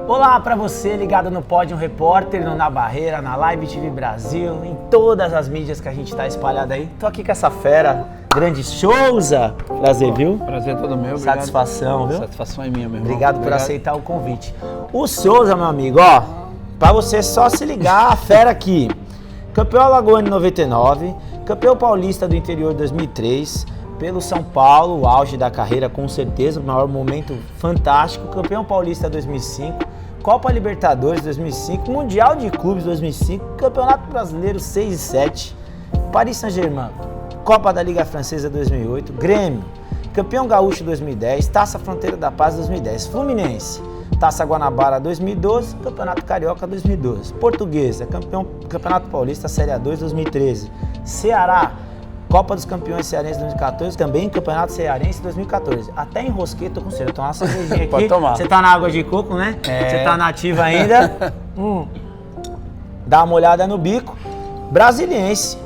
Olá para você ligado no Pódio Repórter, no Na Barreira, na Live TV Brasil, em todas as mídias que a gente tá espalhado aí. Tô aqui com essa fera, grande Souza. Prazer, viu? Prazer é todo meu. Obrigado. Satisfação, viu? Satisfação é minha, meu irmão. Obrigado por aceitar o convite. O Souza, meu amigo, ó, pra você só se ligar, a fera aqui. Campeão alagoano em 99, campeão paulista do interior em 2003, pelo São Paulo, o auge da carreira com certeza, o maior momento fantástico, campeão paulista 2005, Copa Libertadores 2005, Mundial de Clubes 2005, Campeonato Brasileiro 6 e 7, Paris Saint-Germain, Copa da Liga Francesa 2008, Grêmio, campeão gaúcho 2010, Taça Fronteira da Paz 2010, Fluminense, Taça Guanabara 2012, Campeonato Carioca 2012, Portuguesa, Campeonato Paulista Série A2 2013, Ceará, Copa dos Campeões Cearense 2014, também Campeonato Cearense 2014. Até enrosquei, tô com sede. Tomar uma cervejinha aqui. Pode tomar. Você tá na água de coco, né? Você tá nativa ainda. Dá uma olhada no bico. Brasiliense.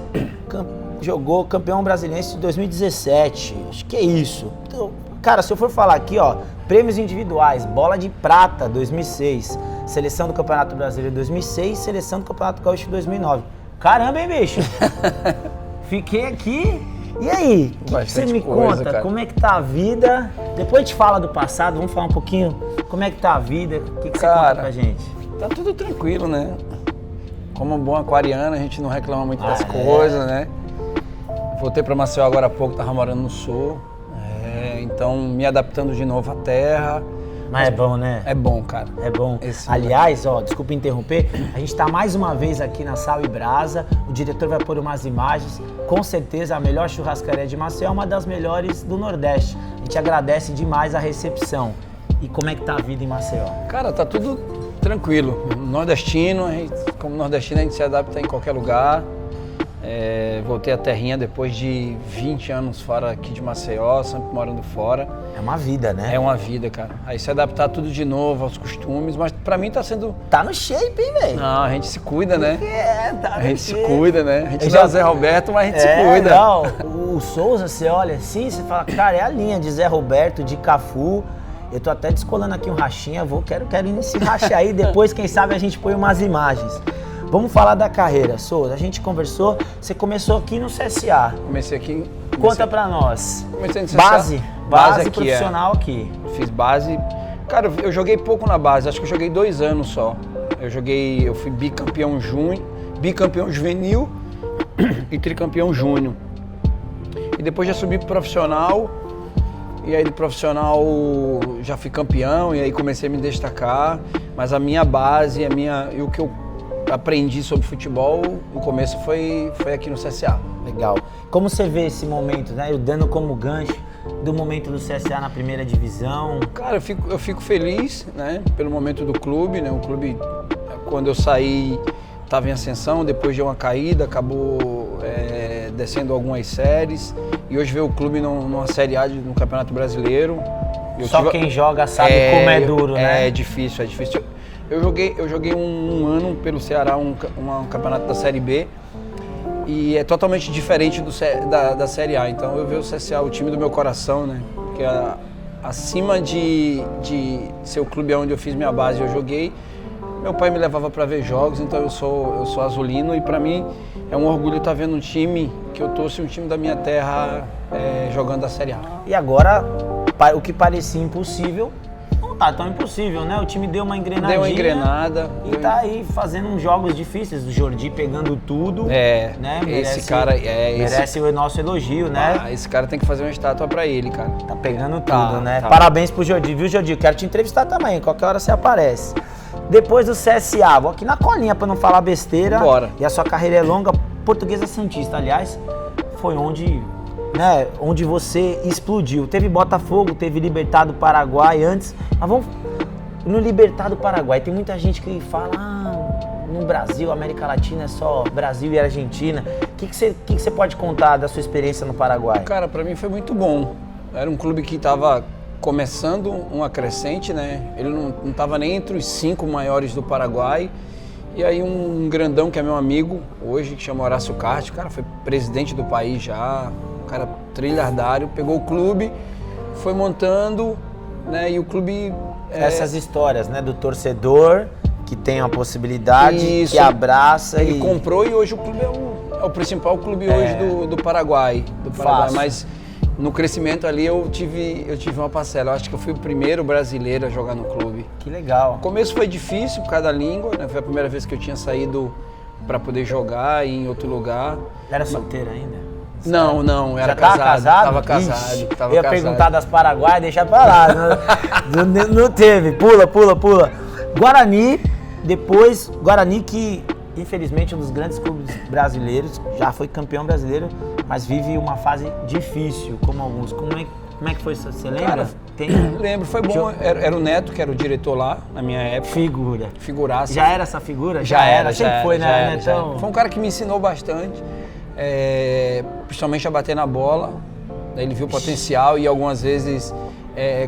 Jogou campeão brasiliense de 2017. Acho que é isso. Então, cara, se eu for falar aqui, ó, prêmios individuais, bola de prata 2006, seleção do Campeonato Brasileiro 2006, seleção do Campeonato Gaúcho 2009. Caramba, hein, bicho? Fiquei aqui. E aí? O que você me conta? Cara. Como é que tá a vida? Depois a gente fala do passado, vamos falar um pouquinho como é que tá a vida. O que você conta pra gente? Tá tudo tranquilo, né? Como um bom aquariano, a gente não reclama muito das coisas, né? Voltei pra Maceió agora há pouco, tava morando no sul. Então me adaptando de novo à terra. Mas é bom, né? É bom, cara. É bom. Aliás, ó, desculpa interromper, a gente tá mais uma vez aqui na Sal e Brasa, o diretor vai pôr umas imagens, com certeza a melhor churrascaria de Maceió é uma das melhores do Nordeste. A gente agradece demais a recepção. E como é que tá a vida em Maceió? Cara, tá tudo tranquilo. Nordestino, como nordestino a gente se adapta em qualquer lugar. Voltei à terrinha depois de 20 anos fora aqui de Maceió, sempre morando fora. É uma vida, né? É uma vida, cara. Aí se adaptar tudo de novo aos costumes, mas pra mim tá sendo... Tá no shape, hein, velho? Não, a gente se cuida, né? Tá no A gente shape. Se cuida, né? A gente não é Zé Roberto, mas a gente se cuida. Não. O Souza, você olha assim, você fala, cara, é a linha de Zé Roberto, de Cafu. Eu tô até descolando aqui um rachinha, quero ir nesse racha aí, depois quem sabe a gente põe umas imagens. Vamos falar da carreira, Souza. A gente conversou, você começou aqui no CSA. Comecei aqui... Conta pra nós. Comecei no CSA. Base aqui, profissional aqui. Fiz base... Cara, eu joguei pouco na base, acho que eu joguei 2 anos só. Eu fui bicampeão juvenil e tricampeão júnior. E depois já subi pro profissional, e aí do profissional já fui campeão, e aí comecei a me destacar. Mas a minha base, e o que eu aprendi sobre futebol, no começo foi aqui no CSA. Legal. Como você vê esse momento, né? Eu dando como gancho do momento do CSA na primeira divisão? Cara, eu fico feliz, né? Pelo momento do clube, né? O clube, quando eu saí, estava em ascensão, depois de uma caída, acabou descendo algumas séries. E hoje vê o clube numa Série A no Campeonato Brasileiro. Quem joga sabe como é duro, né? É difícil. Eu joguei um ano pelo Ceará, um campeonato da Série B, e é totalmente diferente da Série A. Então eu vejo o CSA, o time do meu coração, né? Porque acima de ser o clube onde eu fiz minha base, eu joguei. Meu pai me levava para ver jogos, então eu sou azulino, e para mim é um orgulho estar vendo um time que eu torço, um time da minha terra jogando a Série A. E agora, o que parecia impossível, não tá tão impossível, né? O time deu uma engrenadinha. Deu uma engrenada. E tá aí fazendo uns jogos difíceis. O Jordi pegando tudo. Né? Merece o nosso elogio, né? Esse cara tem que fazer uma estátua pra ele, cara. Tá pegando tudo, né? Tá. Parabéns pro Jordi, viu, Jordi? Quero te entrevistar também, qualquer hora você aparece. Depois do CSA, vou aqui na colinha pra não falar besteira. Bora. E a sua carreira é longa. Portuguesa Santista, aliás, foi onde você explodiu. Teve Botafogo, teve Libertad do Paraguai antes, mas vamos no Libertad do Paraguai. Tem muita gente que fala, no Brasil, América Latina é só Brasil e Argentina. O que você pode contar da sua experiência no Paraguai? Cara, pra mim foi muito bom. Era um clube que estava começando uma crescente, né? Ele não estava nem entre os 5 maiores do Paraguai. E aí um grandão que é meu amigo hoje, que chama Horácio Carte, o cara foi presidente do país já, cara trilhardário, pegou o clube, foi montando, né? E o clube... Essas histórias, né? Do torcedor que tem uma possibilidade, Isso. que abraça Ele comprou e hoje o clube é o principal clube hoje do Paraguai. Fácil. Mas no crescimento ali eu tive uma parcela. Eu acho que eu fui o primeiro brasileiro a jogar no clube. Que legal. O começo foi difícil por causa da língua, né? Foi a primeira vez que eu tinha saído para poder jogar em outro lugar. Era solteiro ainda? Não, era Já tava casado? Tava casado. Ixi, Tava eu ia casado. perguntar das Paraguaias, deixa pra lá. Não teve. Pula. Guarani, depois, Guarani que infelizmente um dos grandes clubes brasileiros, já foi campeão brasileiro, mas vive uma fase difícil, como alguns. Como é que foi isso? Você lembra? Cara, lembro, foi bom. Era o Neto, que era o diretor lá, na minha época. Figuraça. Já era essa figura? Já era. Sempre foi, né? Então... Foi um cara que me ensinou bastante, principalmente a bater na bola. Ele viu o potencial e algumas vezes,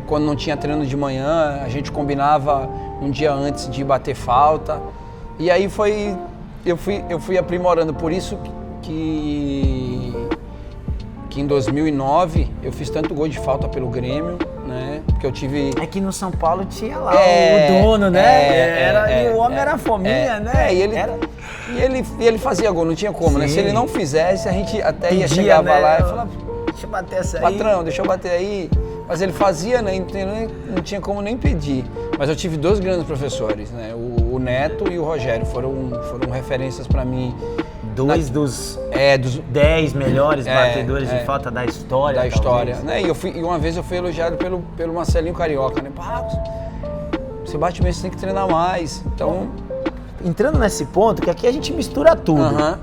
quando não tinha treino de manhã, a gente combinava um dia antes de bater falta. E aí eu fui aprimorando. Por isso que em 2009 eu fiz tanto gol de falta pelo Grêmio, né? Porque eu tive... É que no São Paulo tinha lá o dono, né? E o homem era fominha, né? E ele fazia gol, não tinha como, né? Se ele não fizesse, a gente até ia chegar lá e falava... Deixa eu bater essa aí. Patrão, deixa eu bater aí. Mas ele fazia, né? Não tinha como nem pedir. Mas eu tive dois grandes professores, né? O Neto e o Rogério foram referências para mim. Dois dos 10 melhores batedores de falta da história. Da história, né? E uma vez eu fui elogiado pelo Marcelinho Carioca, né? Pá, você bate bem, você tem que treinar mais. Então... Entrando nesse ponto, que aqui a gente mistura tudo.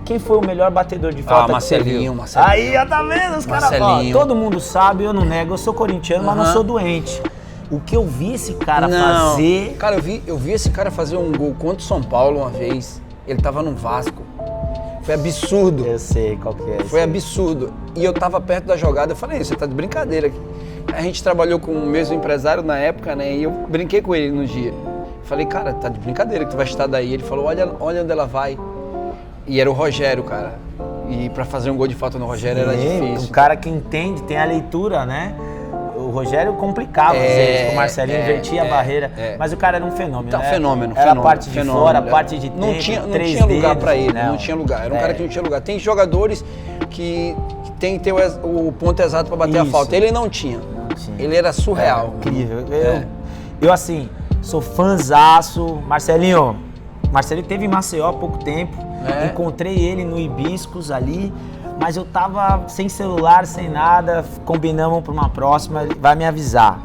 Quem foi o melhor batedor de falta? Marcelinho. Aí, tá vendo? Os caras falam. Todo mundo sabe, eu não nego, eu sou corintiano, mas não sou doente. O que eu vi esse cara fazer... Cara, eu vi esse cara fazer um gol contra o São Paulo uma vez. Ele tava no Vasco. Foi absurdo. Eu sei qual que é. Foi absurdo. E eu tava perto da jogada, eu falei, você tá de brincadeira aqui. A gente trabalhou com o mesmo empresário na época, né? E eu brinquei com ele no dia. Falei, cara, tá de brincadeira que tu vai estar daí. Ele falou, olha onde ela vai. E era o Rogério, cara. E pra fazer um gol de falta no Rogério era difícil. Um cara que entende, tem a leitura, né? O Rogério complicava, às vezes, o Marcelinho invertia a barreira. Mas o cara era um fenômeno, então, né? Fenômeno. A parte de fora, a parte de dentro, não tinha lugar pra ele, não tinha lugar. Era um cara que não tinha lugar. Tem jogadores que tem que ter o ponto exato pra bater a falta. Ele não tinha. Ele era surreal. Incrível. Eu, assim, sou fãzaço. Marcelinho teve em Maceió há pouco tempo. Encontrei ele no Hibiscus ali, mas eu tava sem celular, sem nada, combinamos para uma próxima, ele vai me avisar.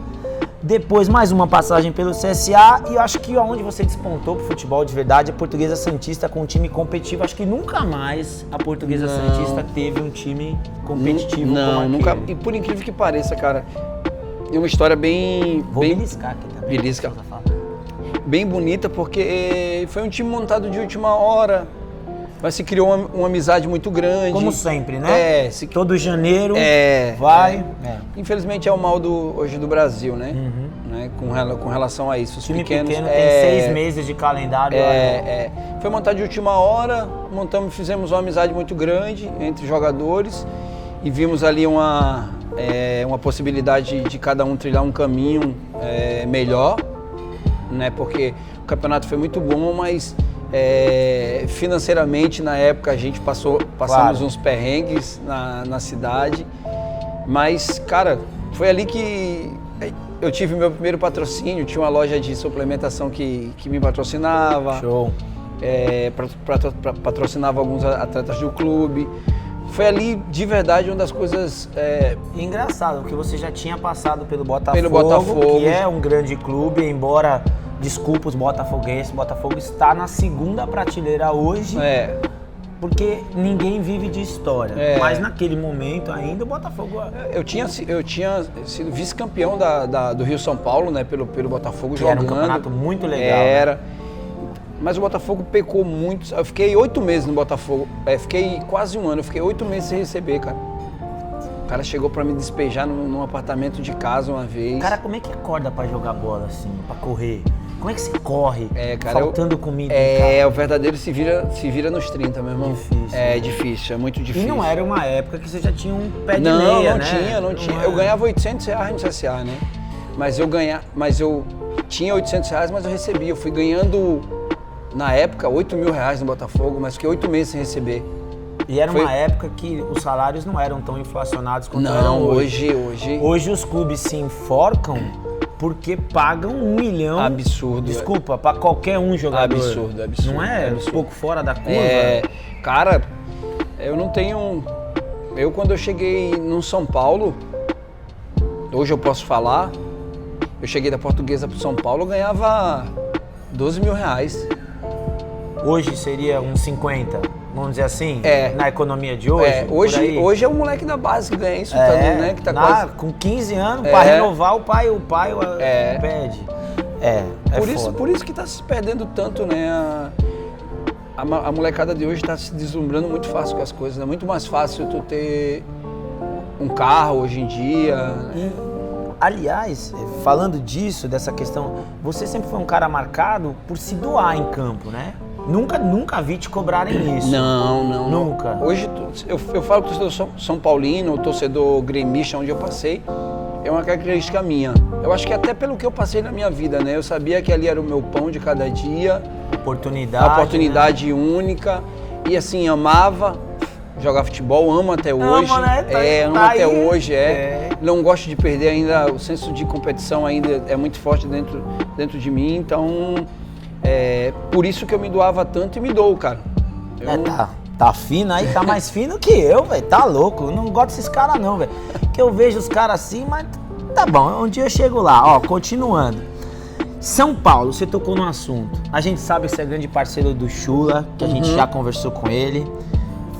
Depois, mais uma passagem pelo CSA e eu acho que onde você despontou pro futebol de verdade, a Portuguesa Santista com um time competitivo. Acho que nunca mais a Portuguesa Santista teve um time competitivo como aquele. Nunca. E por incrível que pareça, cara, é uma história bem... Vou beliscar aqui também. Belisca. Bem bonita, porque foi um time montado de última hora. Mas se criou uma amizade muito grande. Como sempre, né? Todo janeiro vai. Infelizmente é o mal hoje do Brasil, né? Né? Com relação a isso. Os time pequenos, pequeno tem 6 meses de calendário. Foi montado de última hora, fizemos uma amizade muito grande entre jogadores e vimos ali uma possibilidade de cada um trilhar um caminho melhor, né? Porque o campeonato foi muito bom, mas financeiramente na época a gente passamos uns perrengues na cidade, mas cara, foi ali que eu tive meu primeiro patrocínio. Tinha uma loja de suplementação que me patrocinava. Show. Patrocinava alguns atletas do clube. Foi ali de verdade uma das coisas... Engraçado, porque você já tinha passado pelo Botafogo, que é um grande clube, embora... Desculpa os botafoguenses, o Botafogo está na segunda prateleira hoje, porque ninguém vive de história. Mas naquele momento ainda o Botafogo... Eu tinha sido vice-campeão do Rio São Paulo, né, pelo Botafogo, jogando. Era um campeonato muito legal. Era. Mas o Botafogo pecou muito. Eu fiquei 8 meses no Botafogo, fiquei quase um ano, eu fiquei 8 meses sem receber, cara. O cara chegou pra me despejar num apartamento de casa uma vez. Cara, como é que acorda pra jogar bola assim, pra correr? Como é que você corre Cara, faltando comida em casa? O verdadeiro se vira nos 30, meu irmão. Difícil, É difícil, é muito difícil. E não era uma época que você já tinha um pé de meia, né? Não tinha. Eu ganhava R$800 no CSA, né? Mas eu tinha R$800, mas eu recebia. Eu fui ganhando, na época, R$8.000 no Botafogo, mas fiquei 8 meses sem receber. E era uma época que os salários não eram tão inflacionados quanto eram hoje. Hoje os clubes se enforcam porque pagam 1 milhão. Absurdo. Desculpa, pra qualquer um jogador. Absurdo. Não é? Absurdo. Um pouco fora da curva? Cara, eu não tenho... Eu, quando eu cheguei no São Paulo, hoje eu posso falar, eu cheguei da Portuguesa pro São Paulo, eu ganhava R$12.000. Hoje seria uns 50, vamos dizer assim? Na economia de hoje? Hoje é o moleque da base que ganha isso também, né? Que tá quase... Com 15 anos, pra renovar, o pai pede. Por isso que tá se perdendo tanto, né? A molecada de hoje tá se deslumbrando muito fácil com as coisas, é muito mais fácil tu ter um carro hoje em dia. Aliás, falando disso, dessa questão, você sempre foi um cara marcado por se doar em campo, né? Nunca vi te cobrarem isso. Não. Nunca. Hoje, eu falo que o torcedor São Paulino, o torcedor gremista, onde eu passei, é uma característica minha. Eu acho que até pelo que eu passei na minha vida, né? Eu sabia que ali era o meu pão de cada dia. Oportunidade. Uma oportunidade única. E assim, amava jogar futebol, amo até hoje. Amo até hoje, Não gosto de perder ainda, o senso de competição ainda é muito forte dentro de mim, então por isso que eu me doava tanto e me dou, cara. Tá fino aí, tá mais fino que eu, velho. Tá louco. Eu não gosto desses caras não, velho. Que eu vejo os caras assim, mas tá bom, um dia eu chego lá. Ó, continuando. São Paulo, você tocou no assunto. A gente sabe que você é grande parceiro do Chula, que a gente já conversou com ele.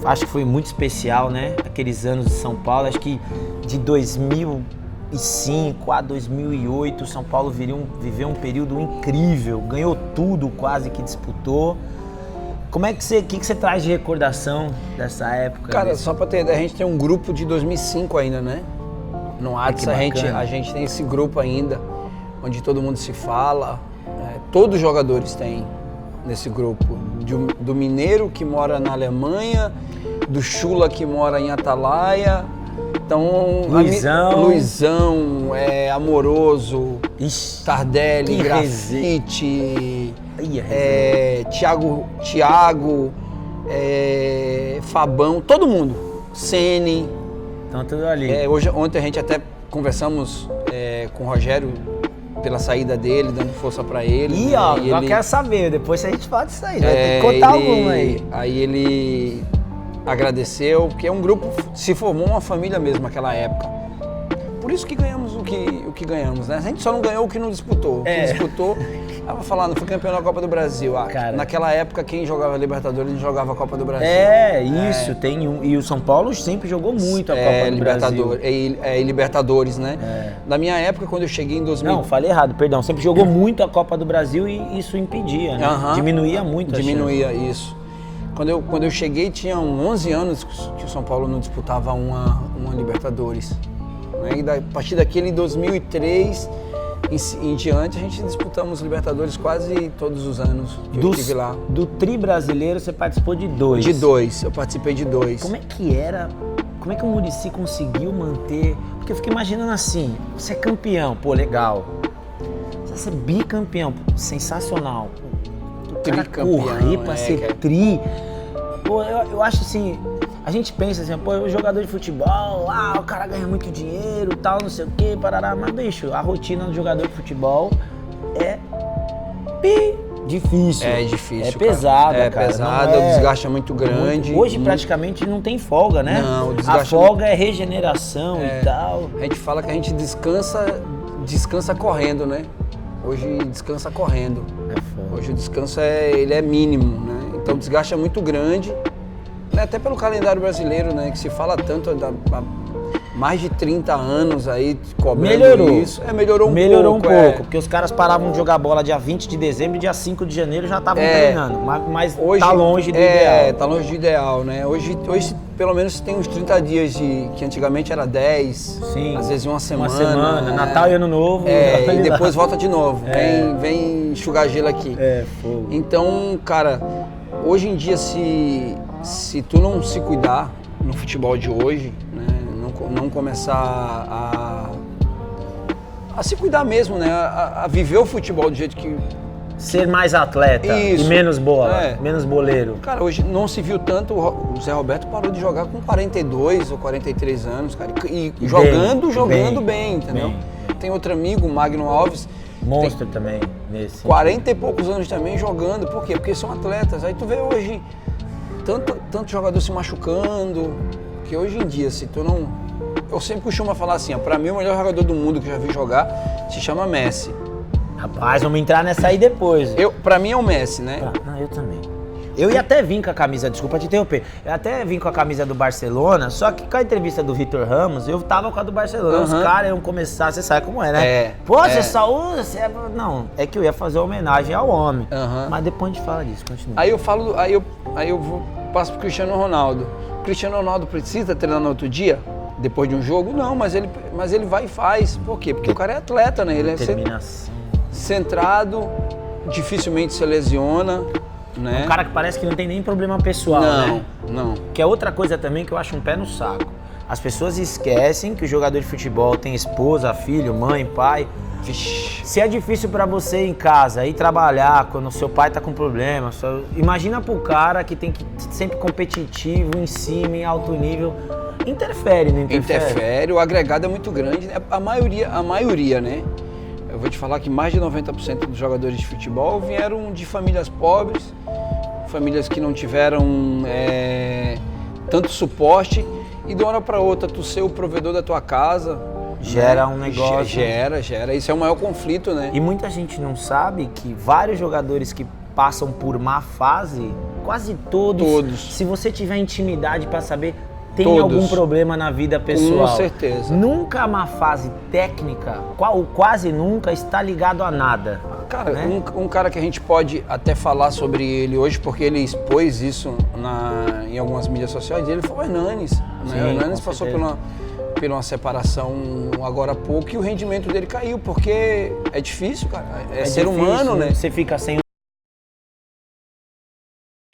Acho que foi muito especial, né? Aqueles anos de São Paulo. Acho que de 2005 a 2008, São Paulo viveu um período incrível. Ganhou tudo quase que disputou. Como é que você traz de recordação dessa época? Cara, só pra ter ideia, a gente tem um grupo de 2005 ainda, né? No WhatsApp a gente tem esse grupo ainda, onde todo mundo se fala. Todos os jogadores têm nesse grupo. Do Mineiro, que mora na Alemanha, do Chula, que mora em Atalaia. Então, Luizão, Amoroso, Tardelli, Grafite, Thiago, Fabão, todo mundo. Sene. Então tudo ali. Ontem a gente até conversamos com o Rogério pela saída dele, dando força pra ele. Eu quero saber, depois a gente fala disso aí, né? Tem que contar alguma aí. Aí ele agradeceu, porque é um grupo, se formou uma família mesmo naquela época. Por isso que ganhamos o que ganhamos, né? A gente só não ganhou o que não disputou. O que disputou, tava falando, foi campeão da Copa do Brasil. Naquela época, quem jogava Libertadores não jogava a Copa do Brasil. E o São Paulo sempre jogou muito a Copa do Brasil. Libertadores, né? Na minha época, quando eu cheguei em 2000... Não, falei errado, perdão. Sempre jogou muito a Copa do Brasil e isso impedia, né? Diminuía muito a chance. Diminuía, isso. Quando eu cheguei, tinham 11 anos que o São Paulo não disputava uma Libertadores. E a partir daquele 2003 em diante, a gente disputamos Libertadores quase todos os anos que eu estive lá. Do Tri brasileiro, você participou de 2? De 2, eu participei de 2. Como é que o Muricy conseguiu manter? Porque eu fico imaginando assim, você é campeão, pô, legal. Você é bicampeão, sensacional. Tricampeão, correr pra ser tri. Pô, eu acho assim, a gente pensa assim, pô, o jogador de futebol, o cara ganha muito dinheiro, tal, não sei o que, parará. Mas, bicho, a rotina do jogador de futebol é difícil. É difícil, é pesada, cara. É pesada, o desgaste é muito grande. Hoje praticamente não tem folga, né? Não, o desgaste... A folga é regeneração e tal. A gente fala que a gente descansa correndo, né? Hoje descansa correndo. Hoje o descanso ele é mínimo, né? Então o desgaste é muito grande, né? Até pelo calendário brasileiro, né? Que se fala tanto há mais de 30 anos aí cobrando isso. Melhorou um pouco. Porque os caras paravam de jogar bola dia 20 de dezembro e dia 5 de janeiro já estavam treinando. Mas hoje, tá longe do ideal. Tá longe do ideal, né? Hoje pelo menos tem uns 30 dias que antigamente era 10, Sim. às vezes uma semana. Né? Natal e Ano Novo. E depois volta de novo. Vem enxugar gelo aqui. Fogo. Então, cara, hoje em dia, se tu não se cuidar no futebol de hoje, né, não começar a se cuidar mesmo, né, a viver o futebol do jeito que... Ser mais atleta e menos bola, menos boleiro. Cara, hoje não se viu tanto, o Zé Roberto parou de jogar com 42 ou 43 anos, cara, e jogando bem, entendeu? Bem. Tem outro amigo, o Magno Alves, monstro também, nesse 40 e poucos anos também jogando. Por quê? Porque são atletas. Aí tu vê hoje tanto jogador se machucando, que hoje em dia, se tu não... Eu sempre costumo falar assim, ó, pra mim o melhor jogador do mundo que eu já vi jogar se chama Messi. Rapaz, vamos entrar nessa aí depois. Pra mim é o Messi, né? Não, eu também. Eu ia até vir com a camisa, desculpa te interromper, eu até vim com a camisa do Barcelona, só que com a entrevista do Vitor Ramos, eu tava com a do Barcelona. Os caras iam começar, você sabe como é, né? Você só usa, Não, é que eu ia fazer homenagem ao homem. Mas depois a gente fala disso, continua. Aí eu passo pro Cristiano Ronaldo. O Cristiano Ronaldo precisa treinar no outro dia? Depois de um jogo? Não, mas ele vai e faz. Por quê? Porque o cara é atleta, né? Ele é centrado, dificilmente se lesiona, né? Um cara que parece que não tem nem problema pessoal, né? Não. Que é outra coisa também que eu acho um pé no saco. As pessoas esquecem que o jogador de futebol tem esposa, filho, mãe, pai. Vixe. Se é difícil pra você em casa ir trabalhar quando o seu pai tá com problema, imagina pro cara que tem que ser sempre competitivo, em cima, em alto nível. Interfere, não interfere? Interfere, o agregado é muito grande, né? A maioria, né? Eu vou te falar que mais de 90% dos jogadores de futebol vieram de famílias pobres, famílias que não tiveram tanto suporte, e de uma hora para outra tu ser o provedor da tua casa... Gera um negócio... Gera. Isso é o maior conflito, né? E muita gente não sabe que vários jogadores que passam por má fase, quase todos. Se você tiver intimidade para saber... Tem algum problema na vida pessoal. Com certeza. Nunca a má fase técnica, quase nunca, está ligado a nada. Cara, né? um cara que a gente pode até falar sobre ele hoje, porque ele expôs isso em algumas mídias sociais, ele foi o Hernanes. Sim, o Hernanes passou por uma separação agora há pouco e o rendimento dele caiu, porque é difícil, cara. É ser difícil, humano, né? Você fica sem...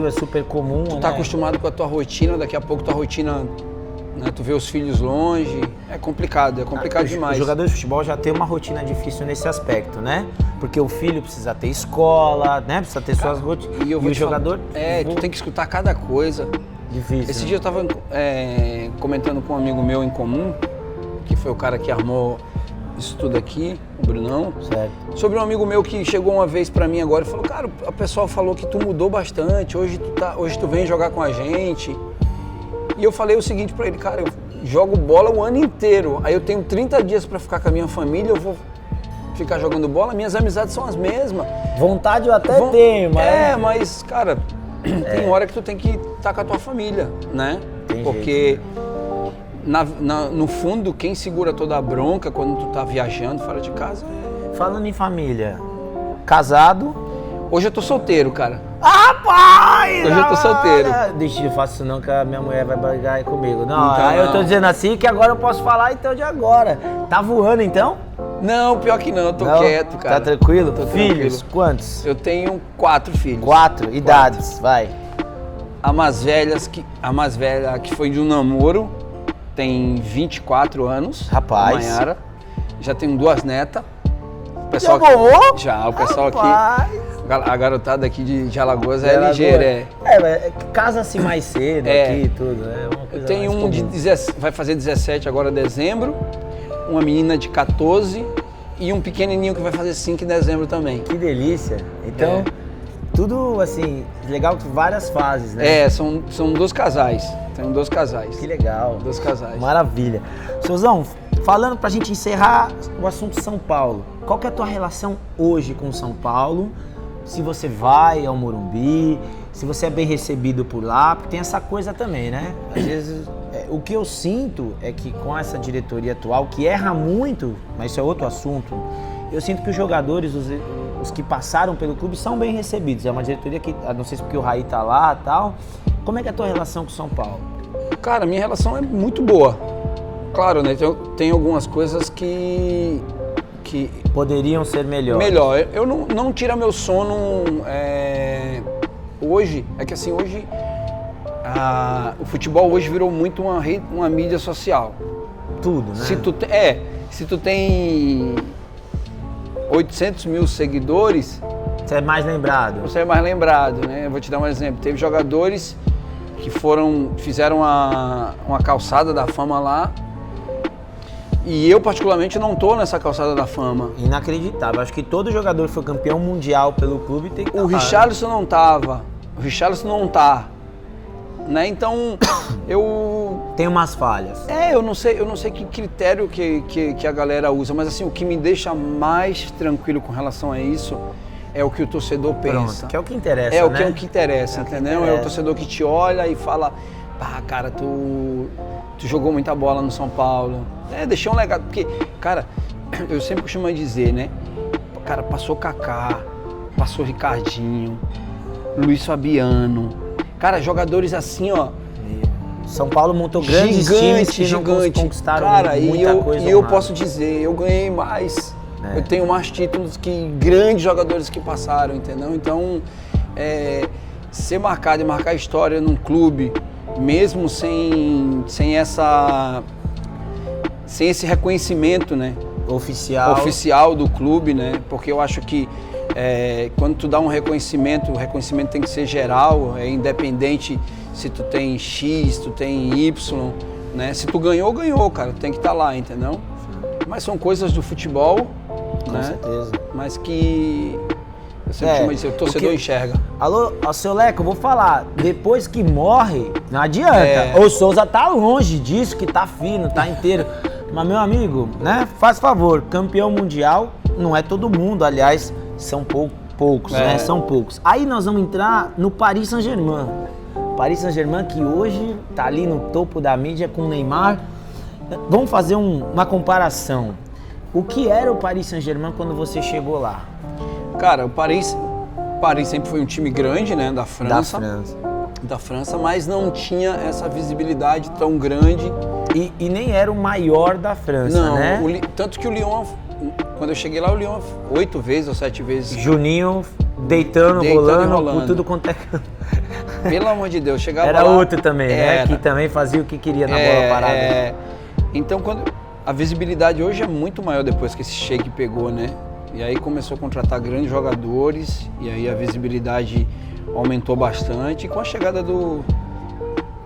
É super comum, tu tá acostumado com a tua rotina, daqui a pouco tua rotina, né, tu vê os filhos longe, é complicado demais. O jogador de futebol já tem uma rotina difícil nesse aspecto, né? Porque o filho precisa ter escola, né? Precisa ter suas rotinas. E o jogador... tu tem que escutar cada coisa. Difícil. Esse dia eu tava comentando com um amigo meu em comum, que foi o cara que armou isso tudo aqui, o Brunão, certo. Sobre um amigo meu que chegou uma vez pra mim agora e falou, cara, o pessoal falou que tu mudou bastante, hoje tu vem jogar com a gente. E eu falei o seguinte pra ele, cara, eu jogo bola o ano inteiro, aí eu tenho 30 dias pra ficar com a minha família, eu vou ficar jogando bola, minhas amizades são as mesmas. Vontade eu até tenho, mas... mas, cara, tem hora que tu tem que estar com a tua família, né? Porque... no fundo, quem segura toda a bronca quando tu tá viajando fora de casa Falando em família, casado? Hoje eu tô solteiro, cara. Rapaz! Hoje eu tô solteiro. Deixa eu faço isso não, que a minha mulher vai brigar aí comigo. Não, então, eu tô dizendo assim que agora eu posso falar então de agora. Tá voando então? Não, pior que não, eu tô quieto, cara. Tá tranquilo? Tô Filhos, tranquilo. Quantos? Eu tenho 4 filhos. 4? Idades, vai. A mais velha que foi de um namoro, tem 24 anos. Rapaz. Manhara. Já tenho 2 netas. O pessoal o pessoal aqui, a garotada aqui de Alagoas é ligeira. Casa-se mais cedo aqui e tudo. Eu tenho um vai fazer 17 agora em dezembro, uma menina de 14 e um pequenininho que vai fazer 5 em dezembro também. Que delícia. Então, tudo assim, legal com várias fases, né? São 2 casais. Tenho 2 casais. Que legal. 2 casais. Maravilha. Souzão, falando pra gente encerrar o assunto São Paulo, qual que é a tua relação hoje com São Paulo? Se você vai ao Morumbi, se você é bem recebido por lá, porque tem essa coisa também, né? Às vezes, o que eu sinto é que com essa diretoria atual, que erra muito, mas isso é outro assunto, eu sinto que os jogadores, os que passaram pelo clube, são bem recebidos. É uma diretoria que, não sei se porque o Raí tá lá e tal. Como é que é a tua relação com São Paulo? Cara, minha relação é muito boa. Claro, né? Tem algumas coisas que poderiam ser melhores. Melhor. Eu não tira meu sono hoje. É que assim, hoje o futebol hoje virou muito uma mídia social. Tudo, né? Se tu tem 800 mil seguidores... Você é mais lembrado. Você é mais lembrado, né? Eu vou te dar um exemplo. Teve jogadores que fizeram uma calçada da fama lá, e eu particularmente não tô nessa calçada da fama. Inacreditável. Acho que todo jogador que foi campeão mundial pelo clube tem que... O Richarlison não tava. O Richarlison não tá. Né? Então, tem umas falhas. Eu não sei que critério que a galera usa, mas assim, o que me deixa mais tranquilo com relação a isso é o que o torcedor pensa. Pronto, que é o que interessa, É o né? que interessa, entendeu? É o torcedor que te olha e fala, pá, cara, tu jogou muita bola no São Paulo. Deixou um legado, porque, cara, eu sempre costumo dizer, né? Cara, passou Kaká, passou Ricardinho, Luiz Fabiano. Cara, jogadores assim, ó. São Paulo montou grandes times que não conquistaram muita coisa. E eu posso dizer, eu ganhei mais. Eu tenho mais títulos que grandes jogadores que passaram, entendeu? Então, ser marcado e marcar história num clube, mesmo sem esse reconhecimento, né? Oficial do clube, né? Porque eu acho que quando tu dá um reconhecimento, o reconhecimento tem que ser geral, independente se tu tem X, tu tem Y, né? Se tu ganhou, cara, tem que estar lá, entendeu? Mas são coisas do futebol, com né? certeza. Mas que eu sempre chamo de dizer, o torcedor enxerga. Alô, seu Leco, eu vou falar, depois que morre, não adianta. O Souza tá longe disso, que tá fino, tá inteiro. Mas, meu amigo, né? Faz favor, campeão mundial não é todo mundo, aliás, são poucos, né? São poucos. Aí nós vamos entrar no Paris Saint-Germain. Paris Saint-Germain que hoje tá ali no topo da mídia com o Neymar. Vamos fazer uma comparação. O que era o Paris Saint-Germain quando você chegou lá? Cara, o Paris sempre foi um time grande, né? Da França, mas não tinha essa visibilidade tão grande. E nem era o maior da França, né? Tanto que o Lyon, quando eu cheguei lá, o Lyon 8 vezes ou 7 vezes. Juninho deitando rolando, por tudo quanto é... Pelo amor de Deus, chegava era lá... Era outro também, né? Que também fazia o que queria na bola parada. Então, a visibilidade hoje é muito maior depois que esse Sheik pegou, né? E aí começou a contratar grandes jogadores, e aí a visibilidade aumentou bastante. E com a chegada do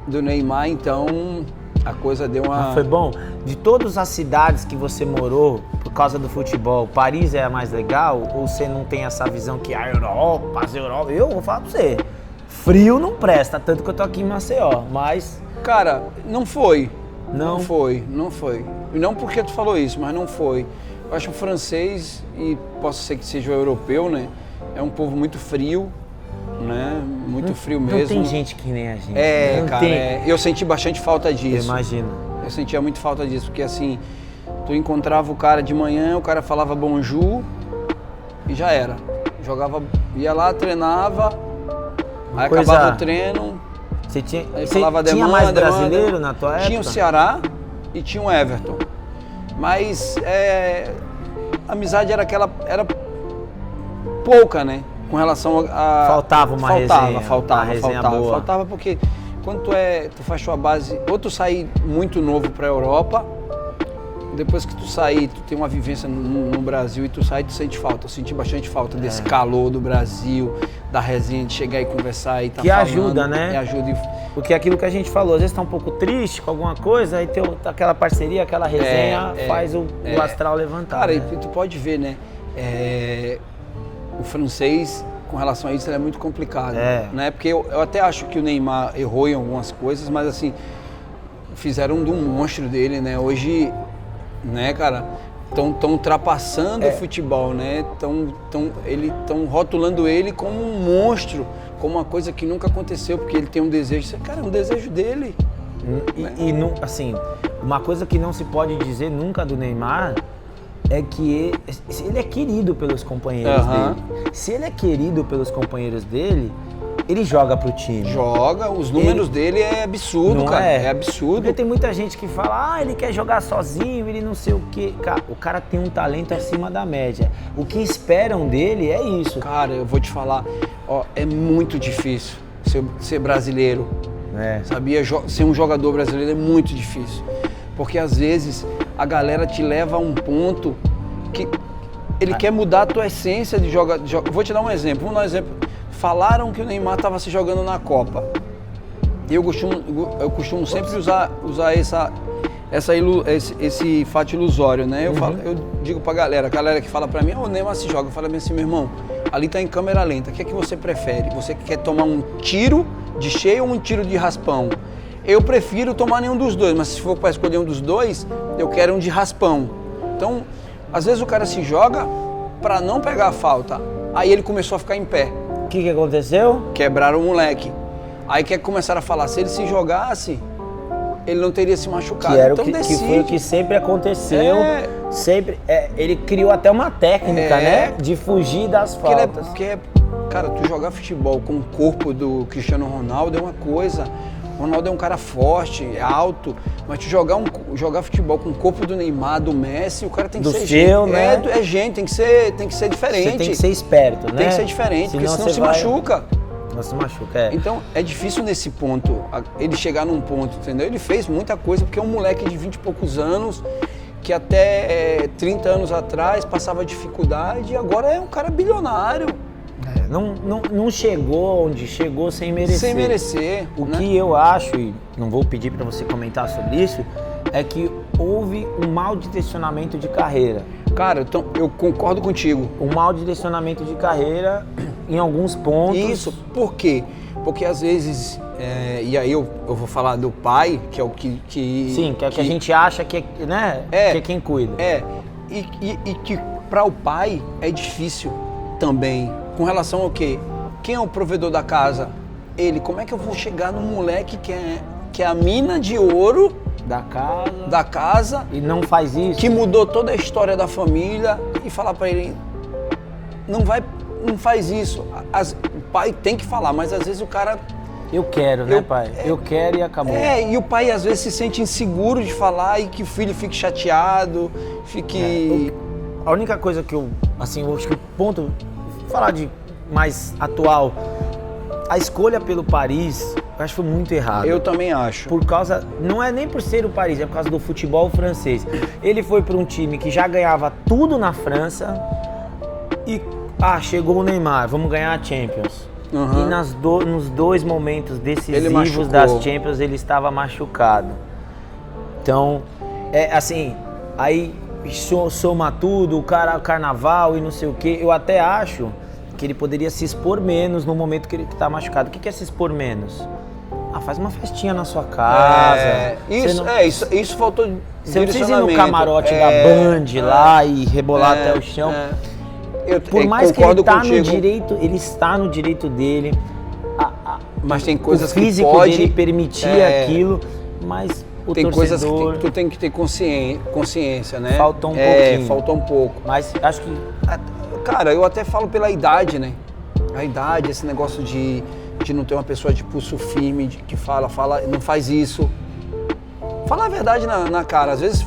Neymar, então, a coisa deu uma... Mas foi bom? De todas as cidades que você morou, por causa do futebol, Paris é a mais legal? Ou você não tem essa visão que a Europa... Eu vou falar pra você, frio não presta, tanto que eu tô aqui em Maceió, mas... Cara, não foi. Não foi. E não porque tu falou isso, mas não foi. Eu acho o francês, e posso ser que seja o europeu, né? É um povo muito frio, né? Muito frio mesmo. Não tem gente que nem a gente. Cara, eu senti bastante falta disso. Imagina. Eu sentia muito falta disso, porque assim, tu encontrava o cara de manhã, o cara falava bonjour e já era. Ia lá, treinava, aí acabava o treino. Você tinha mais brasileiro na tua época? Tinha o Ceará e tinha o Everton. Mas a amizade era pouca, né? Com relação a... Faltava uma resenha. Faltava porque quando tu faz tua base, ou tu sair muito novo pra Europa, depois que tu sair, tu tem uma vivência no Brasil e tu sai, tu sente falta. Eu senti bastante falta desse calor do Brasil, da resenha, de chegar e conversar e que ajuda, né? Que ajuda. Porque aquilo que a gente falou, às vezes tá um pouco triste com alguma coisa, aí tem aquela parceria, aquela resenha faz o astral levantar. Cara, né? e tu pode ver, né? O francês, com relação a isso, ele é muito complicado. Né? Porque eu até acho que o Neymar errou em algumas coisas, mas assim, fizeram de um monstro dele, né? Hoje, né, cara, estão ultrapassando o futebol, né? Estão rotulando ele como um monstro, como uma coisa que nunca aconteceu, porque ele tem um desejo. Cara, é um desejo dele. Assim, uma coisa que não se pode dizer nunca do Neymar é que ele é querido pelos companheiros dele. Se ele é querido pelos companheiros dele, ele joga pro time. Joga, os números dele é absurdo, Não cara. é? É absurdo. Porque tem muita gente que fala, ele quer jogar sozinho, ele não sei o quê. Cara, o cara tem um talento acima da média. O que esperam dele é isso. Cara, eu vou te falar, ó, é muito difícil ser brasileiro. Sabia? Ser um jogador brasileiro é muito difícil. Porque às vezes a galera te leva a um ponto que ele quer mudar a tua essência de jogar. Vou te dar um exemplo. Vamos dar um exemplo. Falaram que o Neymar estava se jogando na Copa. Eu costumo sempre usar esse fato ilusório, né? Eu digo pra galera que fala pra mim, o Neymar se joga. Eu falo assim, meu irmão, ali tá em câmera lenta. O que é que você prefere? Você quer tomar um tiro de cheio ou um tiro de raspão? Eu prefiro tomar nenhum dos dois, mas se for para escolher um dos dois, eu quero um de raspão. Então, às vezes o cara se joga para não pegar a falta. Aí ele começou a ficar em pé. O que aconteceu? Quebraram o moleque. Aí que começaram a falar, se ele se jogasse, ele não teria se machucado. Que foi o que sempre aconteceu. Sempre, ele criou até uma técnica, né? De fugir das faltas. Cara, tu jogar futebol com o corpo do Cristiano Ronaldo é uma coisa. O Ronaldo é um cara forte, é alto, mas tu jogar futebol com o corpo do Neymar, do Messi, o cara tem que ser gente, né? É gente, tem que ser diferente. Você tem que ser esperto, né? Tem que ser diferente, porque senão se machuca. Não se machuca, Então, é difícil nesse ponto, ele chegar num ponto, entendeu? Ele fez muita coisa, porque é um moleque de 20 e poucos anos, que até 30 anos atrás passava dificuldade, e agora é um cara bilionário. Não chegou onde chegou sem merecer. Sem merecer. O que eu acho, e não vou pedir para você comentar sobre isso, é que houve um mau direcionamento de carreira. Cara, então, eu concordo contigo. Um mau direcionamento de carreira em alguns pontos. Isso, por quê? Porque às vezes, e aí eu vou falar do pai, que é o que... Sim, que é o que a gente acha que é, né? Que é quem cuida. E que para o pai é difícil também. Com relação ao quê? Quem é o provedor da casa? Ele. Como é que eu vou chegar no moleque que é a mina de ouro da casa e não faz isso? Que mudou toda a história da família e falar pra ele, não faz isso. O pai tem que falar, mas às vezes o cara... Eu quero, né, pai? Eu quero e acabou. E o pai às vezes se sente inseguro de falar e que o filho fique chateado, fique... A única coisa que eu acho que o ponto... Falar de mais atual, a escolha pelo Paris, eu acho que foi muito errado. Eu também acho. Por causa, não é nem por ser o Paris, é por causa do futebol francês. Ele foi para um time que já ganhava tudo na França e, chegou o Neymar, vamos ganhar a Champions. Uhum. E nos dois momentos decisivos das Champions ele estava machucado. Então, aí soma tudo, o carnaval e não sei o que. Eu até acho que ele poderia se expor menos no momento que ele está machucado. O que é se expor menos? Faz uma festinha na sua casa. Isso faltou de Você não precisa ir no camarote da Band lá e rebolar até o chão. Por mais que ele ele está no direito dele. Mas tem coisas que o físico dele permitia aquilo, mas tem coisas que tu tem que ter consciência, né? Faltou um pouquinho. Faltou um pouco. Mas acho que... Cara, eu até falo pela idade, né? A idade, esse negócio de não ter uma pessoa de pulso firme, que fala, não faz isso. Fala a verdade na cara. Às vezes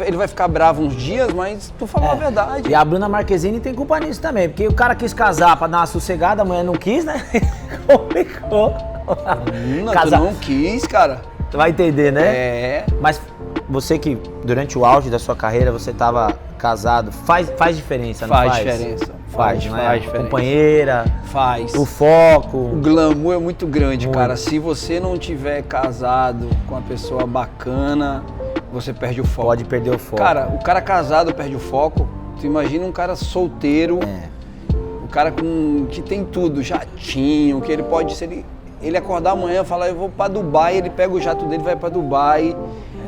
ele vai ficar bravo uns dias, mas tu falou a verdade. E a Bruna Marquezine tem culpa nisso também, porque o cara quis casar pra dar uma sossegada, a mulher não quis, né? Complicou. Tu não quis, cara. Tu vai entender, né? Mas você que, durante o auge da sua carreira, você estava casado, faz diferença, não faz? Faz diferença. Faz diferença. Companheira, faz. O foco. O glamour é muito grande, cara. Se você não tiver casado com uma pessoa bacana, você perde o foco. Pode perder o foco. Cara, o cara casado perde o foco. Tu imagina um cara solteiro, um cara que tem tudo, jatinho, que ele pode, se ele acordar amanhã e falar, eu vou pra Dubai, ele pega o jato dele e vai pra Dubai.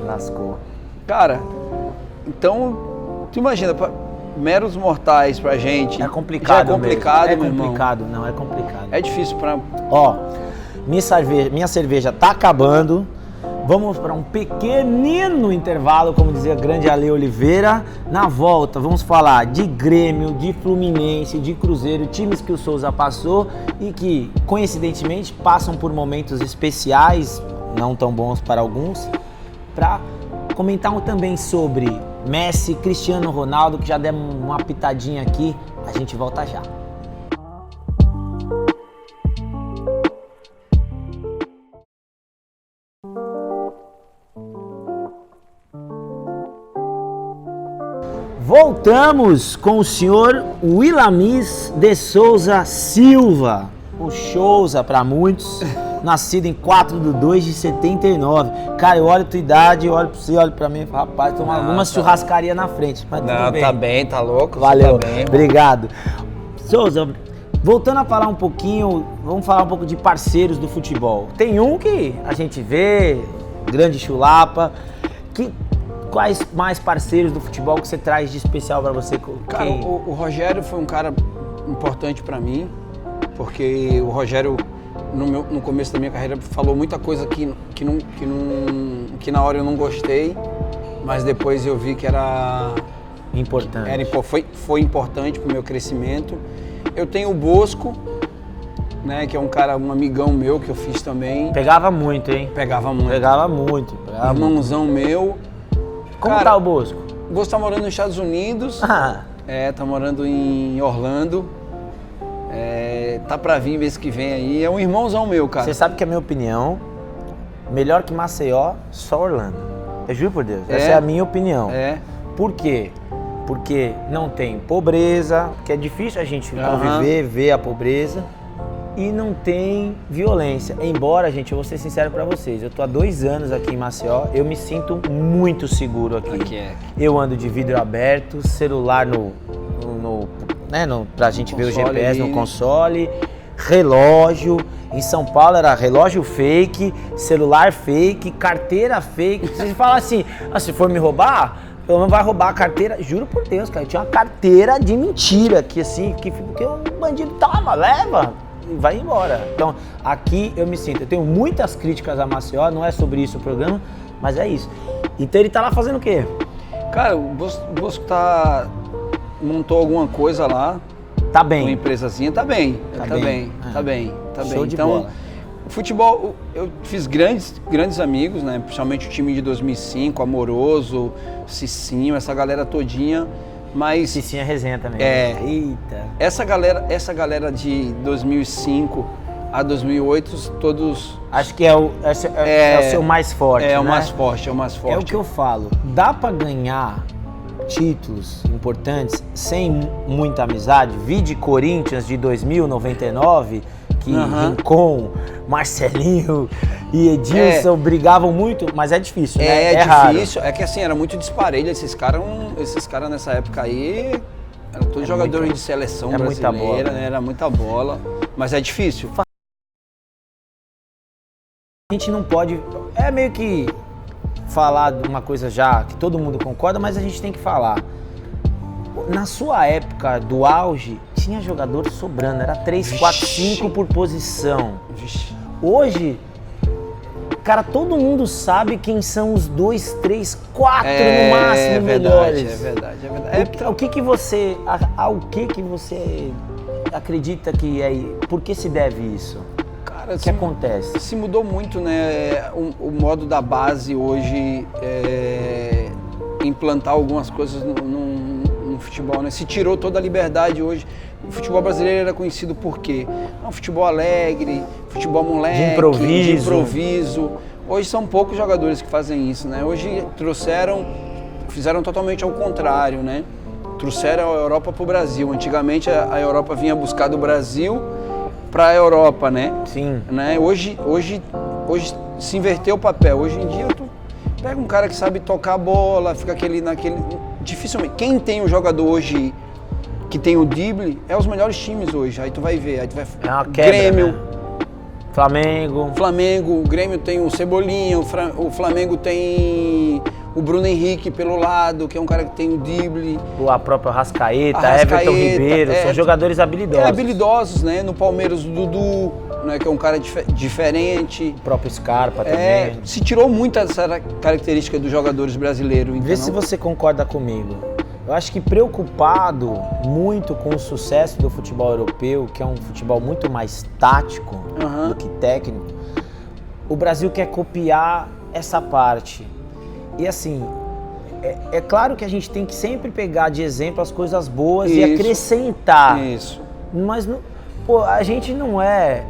Lascou. Cara, então, tu imagina, meros mortais pra gente. É complicado. Já é complicado, mesmo. Meu irmão. É complicado, não, é complicado. É difícil pra... Minha cerveja tá acabando. Vamos para um pequenino intervalo, como dizia grande Ale Oliveira. Na volta, vamos falar de Grêmio, de Fluminense, de Cruzeiro, times que o Souza passou e que, coincidentemente, passam por momentos especiais, não tão bons para alguns, para comentar também sobre Messi, Cristiano Ronaldo, que já demos uma pitadinha aqui. A gente volta já. Voltamos com o senhor Willamis de Souza Silva, o Souza para muitos, nascido em 4/2/79. Cara, eu olho a tua idade, eu olho pra você, olho pra mim e falo, rapaz, tem algumas churrascarias na frente, mas tudo bem. Tá bem, tá louco. Valeu, tá bem, obrigado. Souza, voltando a falar um pouquinho, vamos falar um pouco de parceiros do futebol. Tem um que a gente vê, grande chulapa, quais mais parceiros do futebol que você traz de especial para você? Cara, o Rogério foi um cara importante para mim, porque o Rogério, no começo da minha carreira, falou muita coisa que na hora eu não gostei, mas depois eu vi que era importante. Foi importante para o meu crescimento. Eu tenho o Bosco, né, que é um amigão meu que eu fiz também. Pegava muito, hein? Pegava muito. Irmãozão meu. Como tá o Bosco? O Bosco tá morando nos Estados Unidos. Tá morando em Orlando. Tá pra vir mês que vem aí. É um irmãozão meu, cara. Você sabe que a minha opinião, melhor que Maceió, só Orlando. Eu juro por Deus. Essa é a minha opinião. Por quê? Porque não tem pobreza, que é difícil a gente conviver, ver a pobreza. E não tem violência. Embora, gente, eu vou ser sincero pra vocês, eu tô há 2 anos aqui em Maceió, eu me sinto muito seguro aqui. Eu ando de vidro aberto, celular pra gente ver o GPS no console, relógio. Em São Paulo era relógio fake, celular fake, carteira fake. Se você falar assim, se for me roubar, pelo menos vai roubar a carteira. Juro por Deus, cara, eu tinha uma carteira de mentira aqui, assim, porque o bandido toma, leva e vai embora. Então, aqui eu me sinto, eu tenho muitas críticas a Maceió, não é sobre isso o programa, mas é isso. Então ele tá lá fazendo o quê? Cara, o Bosco montou alguma coisa lá. Tá bem. Uma empresazinha, tá bem. Tá bem. Show de então, bola. O futebol, eu fiz grandes amigos, né? Principalmente o time de 2005, Amoroso, Cicinho, essa galera todinha. Mas Cicinho é resenha também. Eita. Essa galera de 2005 a 2008, todos... Acho que é o seu mais forte, né? É o mais forte. É o que eu falo. Dá pra ganhar títulos importantes sem muita amizade? Vide Corinthians de 2000, 99, que Rincon, Marcelinho e Edilson brigavam muito, mas é difícil, né? É difícil. Raro. É que assim, era muito disparelho. Esses caras nessa época aí, eram todos jogadores de seleção brasileira, muita bola, né? Era muita bola, mas é difícil. A gente não pode, é meio que falar de uma coisa já que todo mundo concorda, mas a gente tem que falar. Na sua época do auge, tinha jogador sobrando, era 3, 4, 5 por posição. Hoje, cara, todo mundo sabe quem são os 2, 3, 4 no máximo melhores. É verdade. O que você acredita que é? Por que se deve isso? Cara, o que acontece? Se mudou muito, né? O modo da base hoje implantar algumas coisas no futebol, né? Se tirou toda a liberdade hoje. O futebol brasileiro era conhecido por quê? Um futebol alegre, futebol moleque, de improviso. Hoje são poucos jogadores que fazem isso, né? Hoje fizeram totalmente ao contrário, né? Trouxeram a Europa para o Brasil. Antigamente a Europa vinha buscar do Brasil para a Europa, né? Sim. Né? Hoje se inverteu o papel. Hoje em dia tu pega um cara que sabe tocar a bola, fica naquele... Dificilmente. Quem tem um jogador hoje que tem o drible é os melhores times hoje. Aí tu vai ver. Aí tu vai... É uma quebra, Grêmio. Né? Flamengo, o Grêmio tem o Cebolinha, o Flamengo tem o Bruno Henrique pelo lado, que é um cara que tem o drible. A própria Arrascaeta, Everton Ribeiro, são jogadores habilidosos. Habilidosos, né? No Palmeiras, o Dudu, né? Que é um cara diferente. O próprio Scarpa também. Se tirou muito essa característica dos jogadores brasileiros. Vê se você concorda comigo. Eu acho que preocupado muito com o sucesso do futebol europeu, que é um futebol muito mais tático do que técnico, o Brasil quer copiar essa parte. E assim, é claro que a gente tem que sempre pegar de exemplo as coisas boas e acrescentar. Isso. Mas pô, a gente não é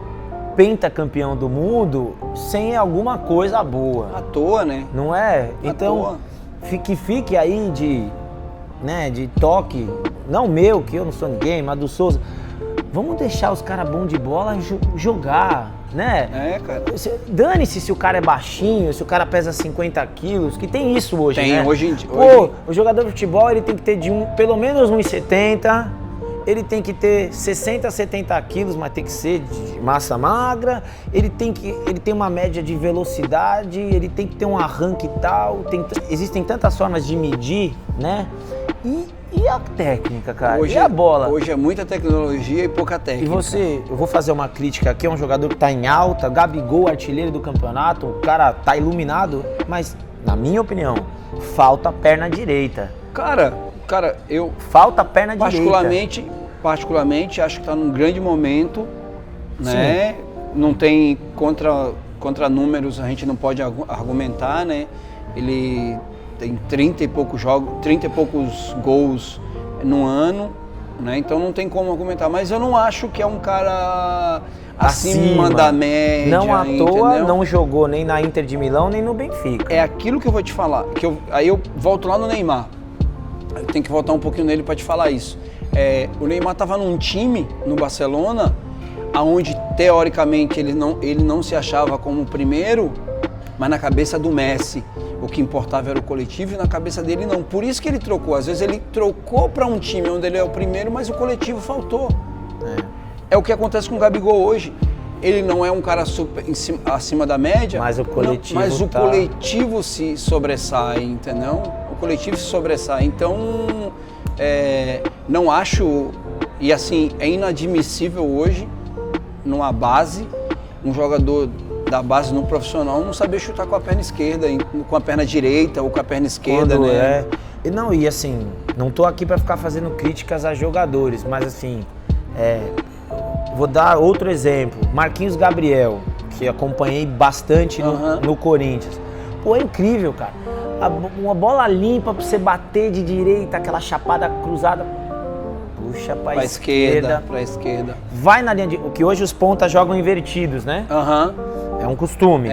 pentacampeão do mundo sem alguma coisa boa. À toa, né? Não é? Então, que fique aí de toque, não meu, que eu não sou ninguém, mas do Souza. Vamos deixar os caras bons de bola jogar, né? Cara. Dane-se se o cara é baixinho, se o cara pesa 50 quilos, que tem isso hoje, né? Tem, hoje. Pô, o jogador de futebol, ele tem que ter pelo menos 1,70, ele tem que ter 60, 70 quilos, mas tem que ser de massa magra, ele tem uma média de velocidade, ele tem que ter um arranque e tal, existem tantas formas de medir, né? E a técnica, cara? E a bola? Hoje é muita tecnologia e pouca técnica. E eu vou fazer uma crítica aqui, é um jogador que tá em alta, Gabigol, artilheiro do campeonato, o cara tá iluminado, mas, na minha opinião, falta perna direita. Cara, eu... Falta perna direita. Particularmente, acho que tá num grande momento, né? Sim. Não tem contra números, a gente não pode argumentar, né? Ele... tem 30 e poucos gols no ano, né? Então não tem como argumentar. Mas eu não acho que é um cara acima da média. Não à toa, não jogou nem na Inter de Milão, nem no Benfica. É aquilo que eu vou te falar. Aí eu volto lá no Neymar. Eu tenho que voltar um pouquinho nele para te falar isso. O Neymar estava num time, no Barcelona, onde teoricamente ele não se achava como o primeiro, mas na cabeça do Messi o que importava era o coletivo e na cabeça dele não. Por isso que ele trocou. Às vezes ele trocou para um time onde ele é o primeiro, mas o coletivo faltou. É o que acontece com o Gabigol hoje. Ele não é um cara acima da média, mas o coletivo, coletivo se sobressai, entendeu? O coletivo se sobressai. Então, não acho... E assim, é inadmissível hoje, numa base, um jogador da base no profissional não saber chutar com a perna esquerda, com a perna direita ou com a perna esquerda, né? Não, e assim, não tô aqui para ficar fazendo críticas a jogadores, mas assim, vou dar outro exemplo. Marquinhos Gabriel, que acompanhei bastante no Corinthians. Pô, é incrível, cara. Uma bola limpa pra você bater de direita, aquela chapada cruzada, puxa pra esquerda. Vai na linha que hoje os pontas jogam invertidos, né? É um costume.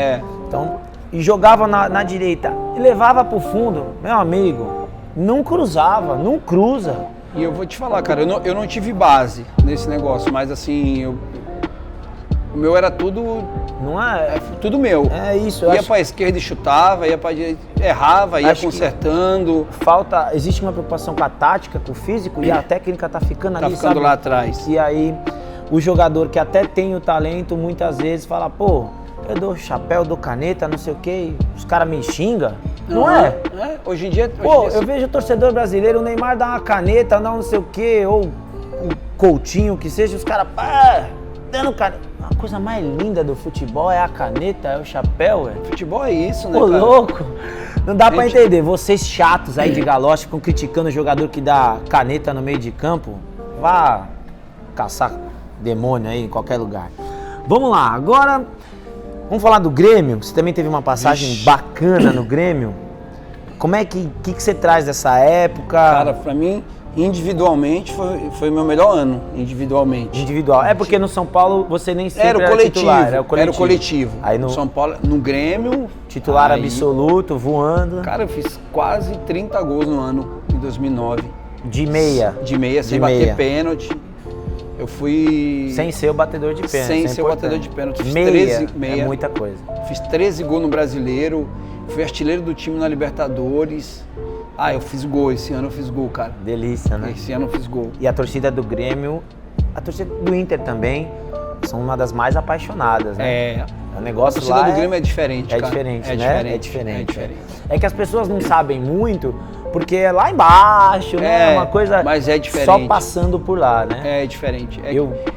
Então, e jogava na direita e levava pro fundo, meu amigo, não cruzava, não cruza. E eu vou te falar, cara, eu não tive base nesse negócio, mas assim, o meu era tudo... Não é? Tudo meu. É isso. Ia pra esquerda e chutava, ia pra direita, errava, ia consertando. Existe uma preocupação com a tática, com o físico, e a técnica tá ficando ali, ficando lá atrás. E aí, o jogador que até tem o talento, muitas vezes fala, pô, eu dou chapéu, dou caneta, não sei o quê, os caras me xingam. Não é? Hoje em dia... Eu vejo o torcedor brasileiro, o Neymar dá uma caneta, não sei o quê, ou o Coutinho, que seja, os caras, dando caneta. A coisa mais linda do futebol é a caneta, é o chapéu, Futebol é isso, né, cara? Ô, louco! Não dá pra entender. Vocês chatos aí de galoche ficam criticando o jogador que dá caneta no meio de campo. Vá caçar demônio aí em qualquer lugar. Vamos lá, agora vamos falar do Grêmio. Você também teve uma passagem bacana no Grêmio. Como é que você traz dessa época? Cara, pra mim, individualmente, foi meu melhor ano, individualmente. Individual. É porque no São Paulo você nem sempre era o coletivo, titular. Era o coletivo. Aí no São Paulo, no Grêmio... Titular absoluto, voando. Cara, eu fiz quase 30 gols no ano, em 2009. De meia? De meia, sem bater pênalti. Eu fui... Sem ser o batedor de pênalti. Sem ser o batedor de pênalti. Fiz meia 13, é muita coisa. Fiz 13 gols no Brasileiro. Fui artilheiro do time na Libertadores. Eu fiz gol. Esse ano eu fiz gol, cara. Delícia, né? Esse ano eu fiz gol. E a torcida do Grêmio, a torcida do Inter também, são uma das mais apaixonadas, né? O negócio a torcida do Grêmio é diferente, cara. É diferente, né? É diferente. É que as pessoas não sabem muito, porque é lá embaixo, né? Uma coisa mas é diferente. Só passando por lá, né? É diferente.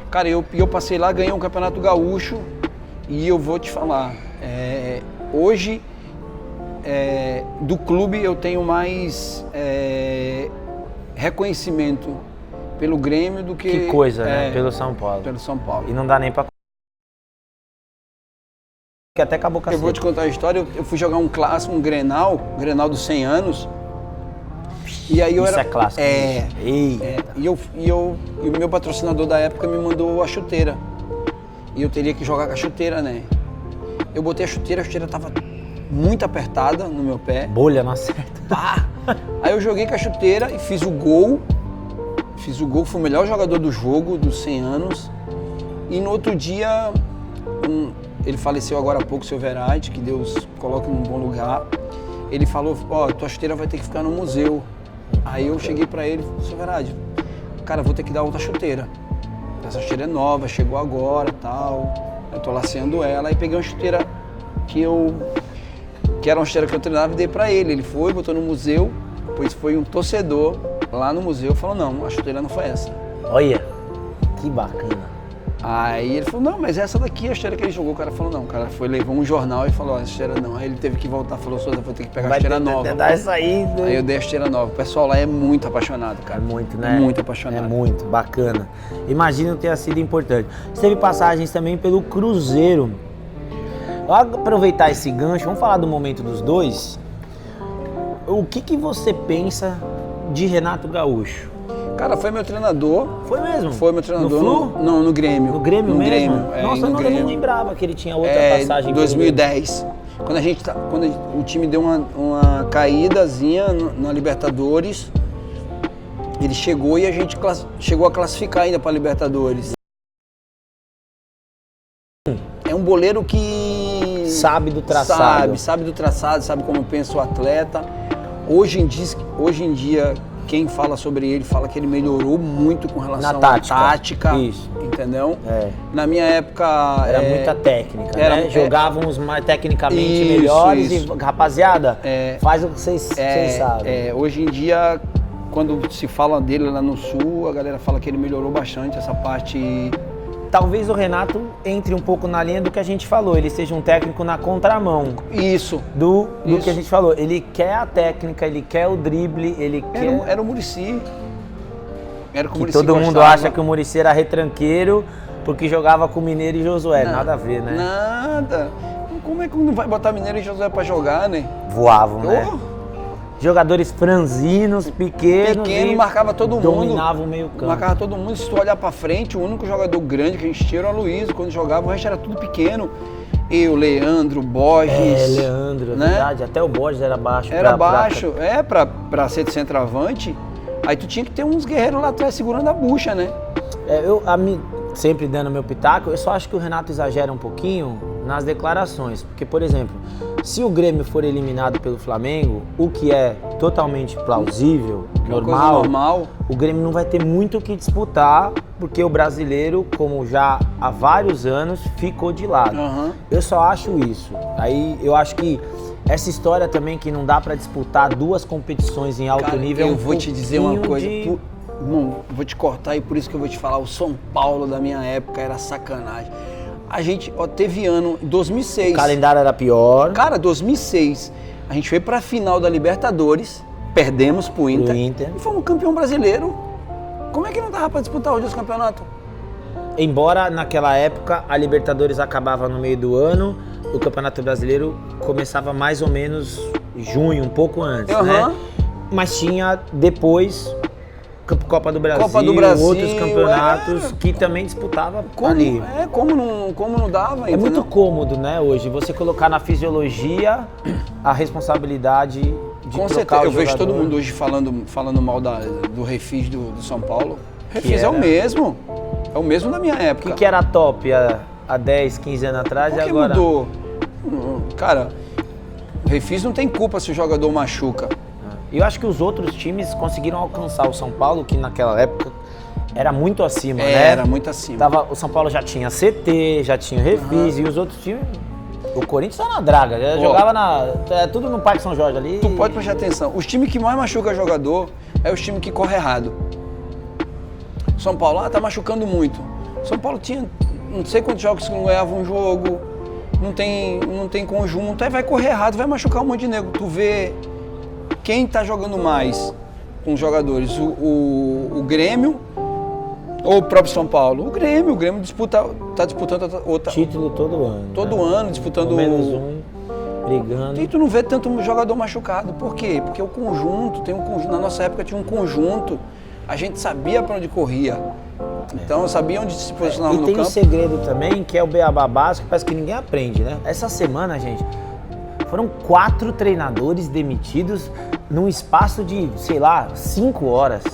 Cara, eu passei lá, ganhei um Campeonato Gaúcho e eu vou te falar, hoje do clube eu tenho mais reconhecimento pelo Grêmio do que... Que coisa, né? Pelo São Paulo. Pelo São Paulo. E não dá nem pra... Que até acabou com a Eu vou te contar a história, eu fui jogar um clássico, um Grenal dos 100 anos. E aí Isso é clássico. E o meu patrocinador da época me mandou a chuteira. E eu teria que jogar com a chuteira, né? Eu botei a chuteira tava muito apertada no meu pé. Bolha não acerta. Aí eu joguei com a chuteira e fiz o gol. Fui o melhor jogador do jogo, dos 100 anos. E no outro dia, ele faleceu agora há pouco, o seu Verade, que Deus coloque num bom lugar. Ele falou, tua chuteira vai ter que ficar no museu. Aí eu cheguei pra ele e falei, seu Verade, cara, vou ter que dar outra chuteira. Essa chuteira é nova, chegou agora, tal. Eu tô laceando ela. Aí peguei uma chuteira que era uma chuteira que eu treinava e dei pra ele. Ele foi, botou no museu, pois foi um torcedor lá no museu, falou, não, a chuteira não foi essa. Olha, que bacana. Aí ele falou, não, mas essa daqui é a chuteira que ele jogou. O cara falou, não, o cara levou um jornal e falou, essa chuteira não. Aí ele teve que voltar, falou, Souza, vou ter que pegar a chuteira nova. Aí eu dei a chuteira nova. O pessoal lá é muito apaixonado, cara. É muito, né? Muito apaixonado. É muito, bacana. Imagino ter sido importante. Você teve passagens também pelo Cruzeiro. Vou aproveitar esse gancho, vamos falar do momento dos dois. O que você pensa de Renato Gaúcho? Cara, foi meu treinador. Foi mesmo? Foi meu treinador. No Flu? No Grêmio. No Grêmio mesmo? Grêmio, Nossa, eu não lembrava que ele tinha outra passagem. Em 2010. Quando o time deu uma caídazinha na Libertadores, ele chegou e a gente chegou a classificar ainda para Libertadores. É um goleiro que... Sabe do traçado. Sabe do traçado, sabe como pensa o atleta. Hoje em dia, quem fala sobre ele fala que ele melhorou muito com relação à tática. Isso. Entendeu? Na minha época... Era muita técnica, né? Jogávamos mais tecnicamente melhores e, rapaziada, faz o que vocês sabem. Hoje em dia, quando se fala dele lá no Sul, a galera fala que ele melhorou bastante essa parte... Talvez o Renato entre um pouco na linha do que a gente falou, ele seja um técnico na contramão. Isso. Do que a gente falou. Ele quer a técnica, ele quer o drible, ele quer... Era o Muricy. Era o que o Muricy todo mundo gostava. Acha que o Muricy era retranqueiro porque jogava com Mineiro e Josué. Nada a ver, né? Nada. Como é que não vai botar Mineiro e Josué pra jogar, né? Voavam, né? Jogadores franzinos, pequenos. Marcava todo mundo. Dominava o meio campo. Marcava todo mundo. Se tu olhar pra frente, o único jogador grande que a gente tinha era o Aloysio. Quando jogava, o resto era tudo pequeno. Eu, Leandro, Borges. Leandro, né? Verdade. Até o Borges era baixo. Era baixo. Pra ser de centroavante. Aí tu tinha que ter uns guerreiros lá atrás segurando a bucha, né? Sempre dando meu pitaco, eu só acho que o Renato exagera um pouquinho nas declarações. Porque, por exemplo, se o Grêmio for eliminado pelo Flamengo, o que é totalmente plausível, normal, o Grêmio não vai ter muito o que disputar, porque o brasileiro, como já há vários anos, ficou de lado. Eu só acho isso. Aí eu acho que essa história também que não dá pra disputar duas competições em alto nível... Eu vou te dizer uma coisa... Irmão, vou te cortar e por isso que eu vou te falar, o São Paulo da minha época era sacanagem. A gente, teve ano, 2006. O calendário era pior. Cara, 2006, a gente foi pra final da Libertadores, perdemos pro Inter. E fomos campeão brasileiro. Como é que não dava pra disputar hoje os campeonatos? Embora naquela época a Libertadores acabava no meio do ano, o Campeonato Brasileiro começava mais ou menos junho, um pouco antes, né? Mas tinha depois... Copa do Brasil, outros campeonatos que também disputava ali. Como não dava? É muito cômodo, né, hoje, você colocar na fisiologia a responsabilidade de trocar o jogador. Eu vejo todo mundo hoje falando mal do Refis do São Paulo. Refis é o mesmo. É o mesmo da minha época. O que era top há 10, 15 anos atrás e agora? Mudou? Cara, o Refis não tem culpa se o jogador machuca. Eu acho que os outros times conseguiram alcançar o São Paulo, que naquela época era muito acima, né? Era muito acima. O São Paulo já tinha CT, já tinha Refis, e os outros times... O Corinthians tá na draga, jogava tudo no Parque São Jorge ali. Tu pode prestar atenção, os times que mais machuca jogador é os times que correm errado. São Paulo, tá machucando muito. São Paulo tinha não sei quantos jogos que não ganhava um jogo, não tem conjunto, aí vai correr errado, vai machucar um monte de nego. Tu vê quem tá jogando mais com os jogadores, o Grêmio ou o próprio São Paulo? O Grêmio tá disputando outra... Título todo ano. Todo ano, disputando... Menos um, brigando. E tu não vê tanto jogador machucado. Por quê? Porque o conjunto, na nossa época tinha um conjunto, a gente sabia para onde corria. Então eu sabia onde se posicionava no campo. E tem um segredo também, que é o beabá básico, que parece que ninguém aprende, né? Essa semana, gente, foram 4 treinadores demitidos num espaço de, sei lá, 5 horas.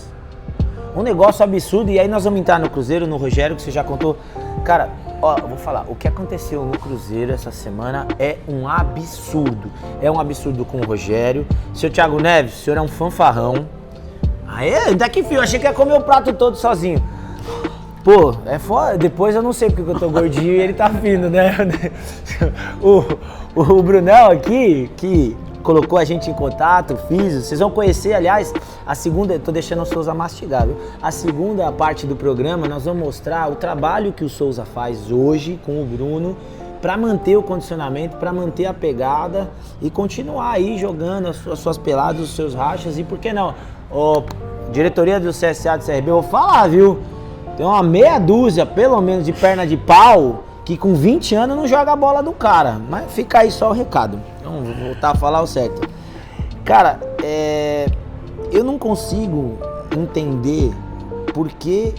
Um negócio absurdo, e aí nós vamos entrar no Cruzeiro, no Rogério, que você já contou. Cara, ó, eu vou falar, o que aconteceu no Cruzeiro essa semana é um absurdo. É um absurdo com o Rogério. Seu Thiago Neves, o senhor é um fanfarrão. Aí, daqui, filho, eu achei que ia comer o prato todo sozinho. Pô, é foda. Depois eu não sei porque eu tô gordinho e ele tá fino, né? O Brunel aqui, que colocou a gente em contato, vocês vão conhecer, aliás, a segunda, tô deixando o Souza mastigar, viu? A segunda parte do programa, nós vamos mostrar o trabalho que o Souza faz hoje com o Bruno para manter o condicionamento, para manter a pegada e continuar aí jogando as suas peladas, os seus rachas, e por que não? Diretoria do CSA do CRB, eu vou falar, viu? Tem uma meia dúzia, pelo menos, de perna de pau, que com 20 anos não joga a bola do cara. Mas fica aí só o recado. Então, vou voltar a falar o certo. Cara, eu não consigo entender por que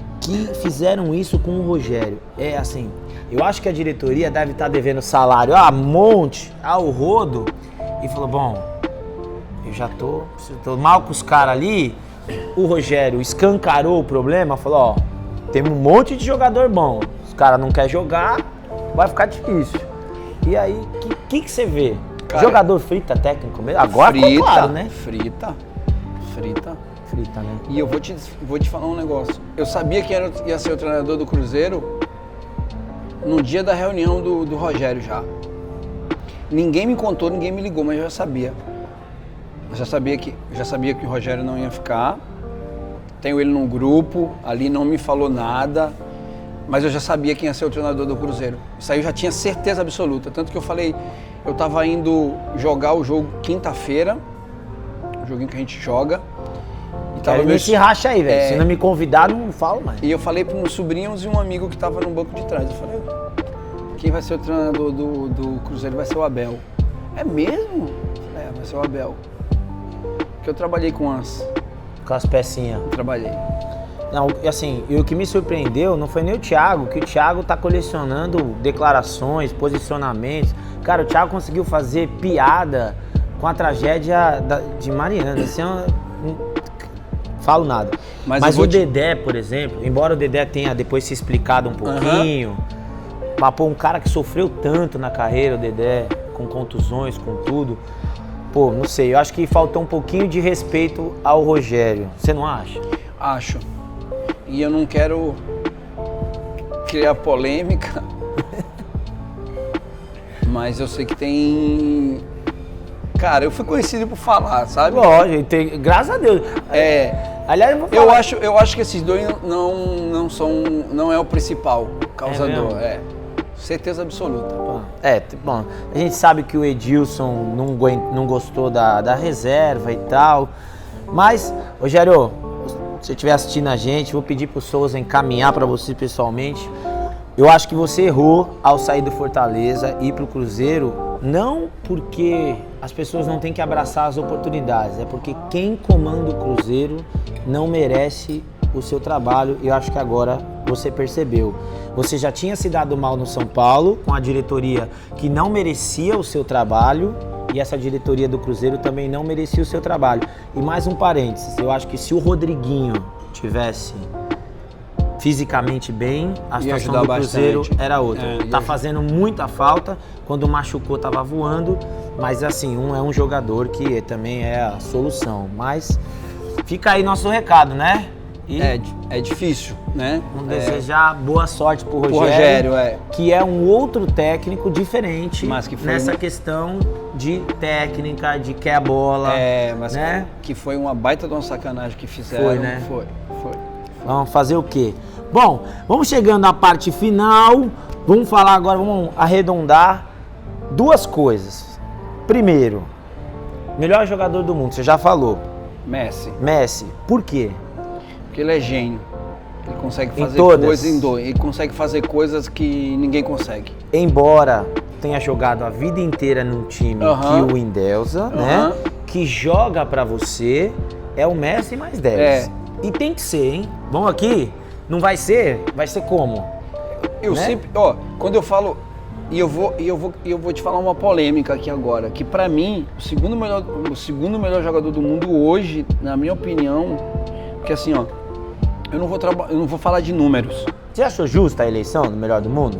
fizeram isso com o Rogério. É assim, eu acho que a diretoria deve estar devendo salário monte, ao rodo, e falou, bom, eu já tô mal com os caras ali. O Rogério escancarou o problema, falou, tem um monte de jogador bom, os caras não querem jogar, vai ficar difícil. E aí, o que você vê? Cara, jogador frita técnico mesmo? Agora ficou claro, né? Frita, né? E eu vou te falar um negócio. Eu sabia que ia ser o treinador do Cruzeiro no dia da reunião do Rogério já. Ninguém me contou, ninguém me ligou, mas eu já sabia. Eu já sabia que o Rogério não ia ficar. Tenho ele num grupo, ali não me falou nada, mas eu já sabia quem ia ser o treinador do Cruzeiro. Isso aí eu já tinha certeza absoluta. Tanto que eu falei, eu tava indo jogar o jogo quinta-feira, o joguinho que a gente joga. E tava nesse racha aí, velho. Se não me convidar, não falo mais. E eu falei para uns sobrinhos e um amigo que tava no banco de trás. Eu falei, quem vai ser o treinador do Cruzeiro vai ser o Abel. É mesmo? Vai ser o Abel. Porque eu trabalhei com as pecinhas. Trabalhei. Não, assim, e o que me surpreendeu não foi nem o Thiago, que o Thiago tá colecionando declarações, posicionamentos. Cara, o Thiago conseguiu fazer piada com a tragédia de Mariana. Assim, não falo nada. Mas o Dedé, por exemplo, embora o Dedé tenha depois se explicado um pouquinho, mas pô, um cara que sofreu tanto na carreira, o Dedé, com contusões, com tudo. Pô, não sei, eu acho que faltou um pouquinho de respeito ao Rogério. Você não acha? Acho. E eu não quero criar polêmica, mas eu sei que tem... Cara, eu fui conhecido por falar, sabe? Lógico, graças a Deus. Aliás, eu vou falar. Eu acho que esses dois não é o principal causador. Certeza absoluta. Bom, a gente sabe que o Edilson não gostou da reserva e tal, mas, Rogério, se você estiver assistindo a gente, vou pedir pro Souza encaminhar para você pessoalmente. Eu acho que você errou ao sair do Fortaleza e ir pro Cruzeiro, não porque as pessoas não têm que abraçar as oportunidades, é porque quem comanda o Cruzeiro não merece o seu trabalho, e eu acho que agora você percebeu. Você já tinha se dado mal no São Paulo, com a diretoria que não merecia o seu trabalho, e essa diretoria do Cruzeiro também não merecia o seu trabalho. E mais um parênteses, eu acho que se o Rodriguinho tivesse fisicamente bem, a situação do Cruzeiro era outra. Tá fazendo muita falta, quando machucou tava voando, mas assim, é um jogador que também é a solução. Mas fica aí nosso recado, né? E é difícil, né? vamos desejar boa sorte pro O Rogério, Rogério, que é um outro técnico diferente Mas que foi nessa questão de técnica, de que a bola, mas né? que foi uma baita de uma sacanagem que fizeram. Foi, né? Foi. Vamos fazer o quê? Bom, vamos chegando à parte final, vamos falar agora, vamos arredondar duas coisas. Primeiro, melhor jogador do mundo, você já falou. Messi. Por quê? Porque ele é gênio. Ele consegue fazer todas. coisas ele consegue fazer coisas que ninguém consegue. Embora tenha jogado a vida inteira num time que o endeusa, né? Que joga pra você, é o Messi mais 10. E tem que ser, hein? Vamos aqui, não vai ser como? Eu sempre, quando eu falo, e eu vou te falar uma polêmica aqui agora, que pra mim, o segundo melhor jogador do mundo hoje, na minha opinião, porque assim, eu não vou falar de números. Você achou justa a eleição do melhor do mundo?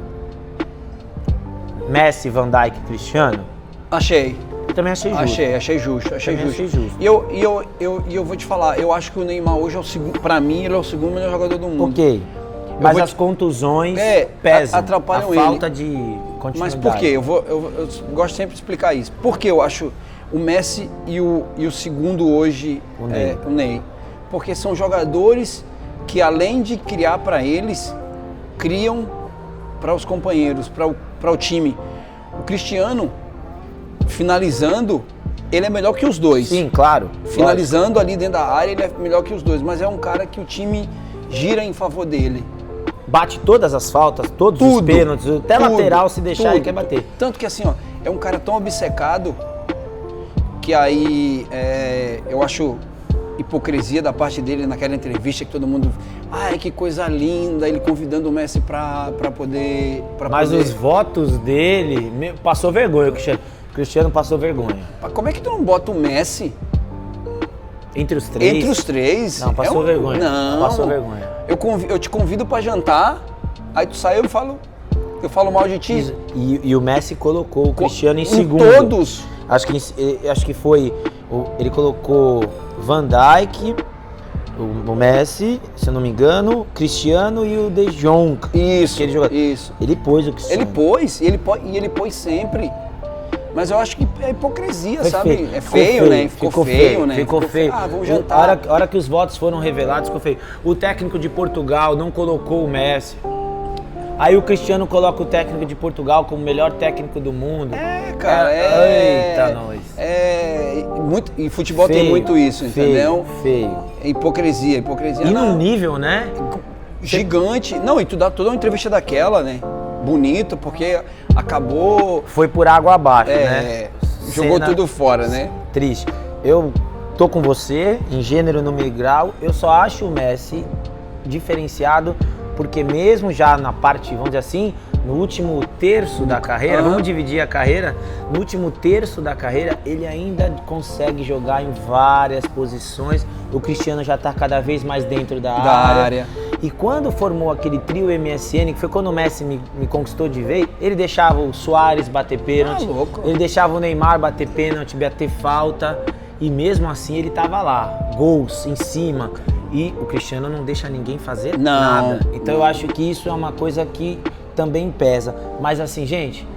Messi, Van Dijk, Cristiano? Achei. Eu também achei justo. Achei justo. Achei justo. E eu vou te falar, eu acho que o Neymar hoje pra mim, ele é o segundo melhor jogador do mundo. Ok. Mas as contusões pesam. Atrapalham a falta de continuidade. Mas por quê? Eu gosto sempre de explicar isso. Por que eu acho o Messi e o segundo hoje o Ney? Porque são jogadores que, além de criar para eles, criam para os companheiros, para o time. O Cristiano, finalizando, ele é melhor que os dois. Sim, claro. Finalizando ali dentro da área, ele é melhor que os dois. Mas é um cara que o time gira em favor dele. Bate todas as faltas, todos os pênaltis, até lateral, se deixar, ele quer bater. Tanto que assim, é um cara tão obcecado que aí eu acho hipocrisia da parte dele naquela entrevista que todo mundo... Ai, que coisa linda, ele convidando o Messi pra poder... Mas os votos dele, passou vergonha, o Cristiano passou vergonha. Como é que tu não bota o Messi... Entre os três? Entre os três. Não, passou vergonha. Não. Passou vergonha. Eu te convido pra jantar, aí tu sai, eu falo mal de ti. E o Messi colocou o Cristiano em segundo. Todos. Acho que foi... Ele colocou Van Dijk, o Messi, se eu não me engano, Cristiano e o De Jong. Isso. Ele pôs o Cristiano. Ele pôs sempre. Mas eu acho que é hipocrisia, sabe? Feio. É feio, né? Ficou feio, né? Ficou feio. Ah, vamos jantar. A hora que os votos foram revelados, ficou feio. O técnico de Portugal não colocou o Messi. Aí o Cristiano coloca o técnico de Portugal como o melhor técnico do mundo. Cara, Eita, nós. E futebol tem muito isso, entendeu? Feio. É hipocrisia. E num nível, né? Gigante. Não, e tu dá toda uma entrevista daquela, né? Bonito, porque acabou... Foi por água abaixo, né? Jogou tudo fora, né? Triste. Eu tô com você, em gênero, número e grau. Eu só acho o Messi diferenciado porque mesmo já na parte, vamos dizer assim, no último terço da carreira, vamos dividir a carreira, no último terço da carreira, ele ainda consegue jogar em várias posições. O Cristiano já está cada vez mais dentro da área. E quando formou aquele trio MSN, que foi quando o Messi me conquistou de vez, ele deixava o Suárez bater pênalti, ele deixava o Neymar bater pênalti, bater falta, e mesmo assim ele estava lá, gols em cima. E o Cristiano não deixa ninguém fazer nada. Então eu acho que isso é uma coisa que também pesa. Mas assim, gente,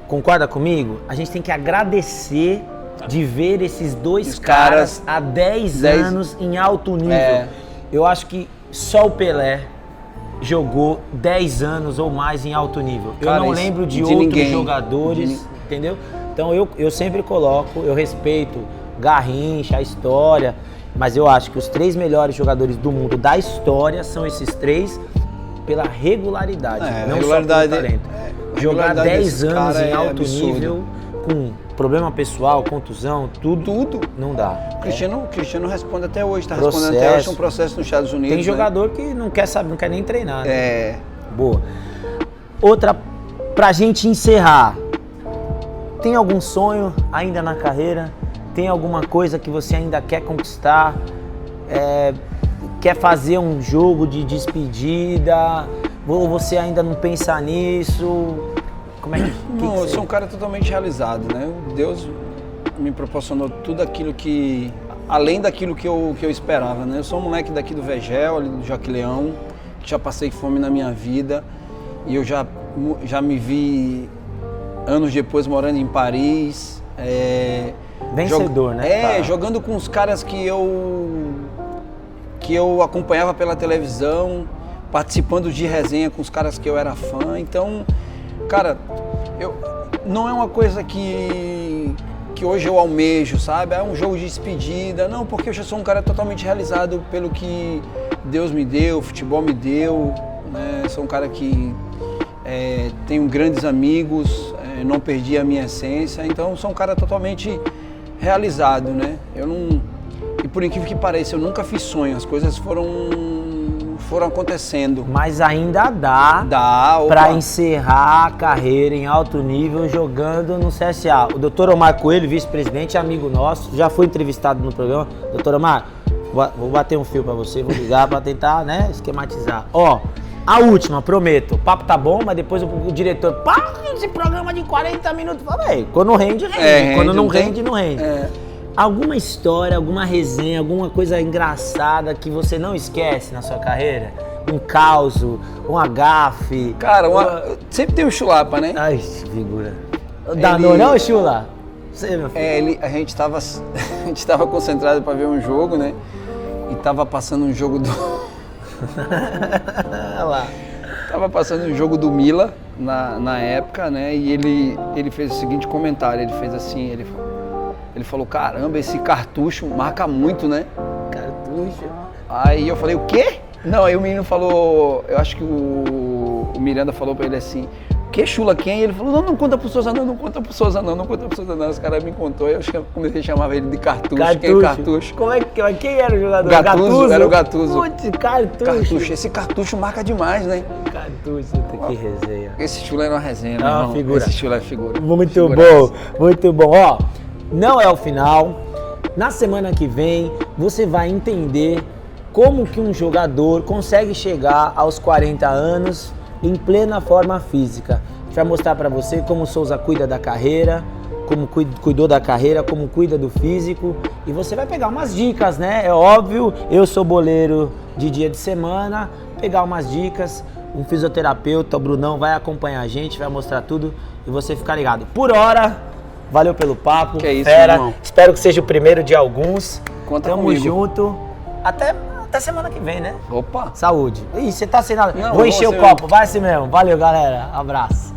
concorda comigo? A gente tem que agradecer de ver esses dois caras há 10 anos em alto nível. Eu acho que só o Pelé jogou 10 anos ou mais em alto nível. Cara, eu não lembro de outros jogadores, entendeu? Então eu sempre coloco, eu respeito Garrincha, a história, mas eu acho que os 3 melhores jogadores do mundo da história são esses 3 pela regularidade, não regularidade, só pelo talento. Jogar 10 anos em alto nível, com problema pessoal, contusão, tudo não dá. O Cristiano responde até hoje, está respondendo até hoje um processo nos Estados Unidos. Tem jogador que não quer saber, não quer nem treinar, né? Boa. Outra, pra gente encerrar, tem algum sonho ainda na carreira? Tem alguma coisa que você ainda quer conquistar? Quer fazer um jogo de despedida? Ou você ainda não pensa nisso? Como é que Não, eu sou um cara totalmente realizado, né? Deus me proporcionou tudo aquilo que além daquilo que eu esperava, né? Eu sou um moleque daqui do Vegel, ali do Jaquileão, que já passei fome na minha vida e eu já me vi anos depois morando em Paris. Vencedor, né? Jogando com os caras que eu acompanhava pela televisão, participando de resenha com os caras que eu era fã. Então, cara, não é uma coisa que hoje eu almejo, sabe? É um jogo de despedida. Não, porque eu já sou um cara totalmente realizado pelo que Deus me deu, o futebol me deu, né? Sou um cara que tenho grandes amigos, não perdi a minha essência. Então, sou um cara totalmente realizado, né? E por incrível que pareça, eu nunca fiz sonho. As coisas foram acontecendo. Mas ainda dá para encerrar a carreira em alto nível jogando no CSA. O Dr. Omar Coelho, vice-presidente, amigo nosso, já foi entrevistado no programa. Dr. Omar, vou bater um fio para você, vou ligar para tentar, né, esquematizar. Ó, a última, prometo. O papo tá bom, mas depois o diretor, pá, esse programa de 40 minutos. Falei, quando rende, rende. Quando não rende, não rende. Alguma história, alguma resenha, alguma coisa engraçada que você não esquece na sua carreira? Um caos, um agafe? Cara, sempre tem o Chulapa, né? Ai, figura. Danou não, Chula? Você, meu filho. A gente tava concentrado pra ver um jogo, né? E tava passando um jogo do... Olha lá. Tava passando um jogo do Mila na época, né? E ele fez o seguinte comentário, ele fez assim, ele falou, caramba, esse cartucho marca muito, né? Cartucho. Aí eu falei, o quê? Não, aí o menino falou, eu acho que o Miranda falou pra ele assim, que Chula quem? E ele falou, não conta pro Souza não, não conta pro Souza não, não conta pro Souza não. Os caras me contou, eu comecei a chamar ele de Cartucho. Quem é Cartucho? Quem era o jogador? Gattuso? Era o Gattuso. Putz, Cartucho. Esse cartucho marca demais, né? Cartucho, que resenha. Esse Chula era uma resenha, é uma figura. Esse Chula é figura. Muito bom, muito bom. Ó, não é o final. Na semana que vem, você vai entender como que um jogador consegue chegar aos 40 anos em plena forma física. A gente vai mostrar para você como o Souza cuida da carreira, como cuidou da carreira, como cuida do físico. E você vai pegar umas dicas, né? É óbvio, eu sou boleiro de dia de semana, pegar umas dicas. Um fisioterapeuta, o Brunão, vai acompanhar a gente, vai mostrar tudo e você ficar ligado. Por hora, valeu pelo papo, que é isso, fera. Irmão. Espero que seja o primeiro de alguns. Conta Tamo comigo. junto. Até semana que vem, né? Opa! Saúde. Ih, você tá sem nada. Não, vou encher o você... copo. Vai assim mesmo. Valeu, galera. Abraço.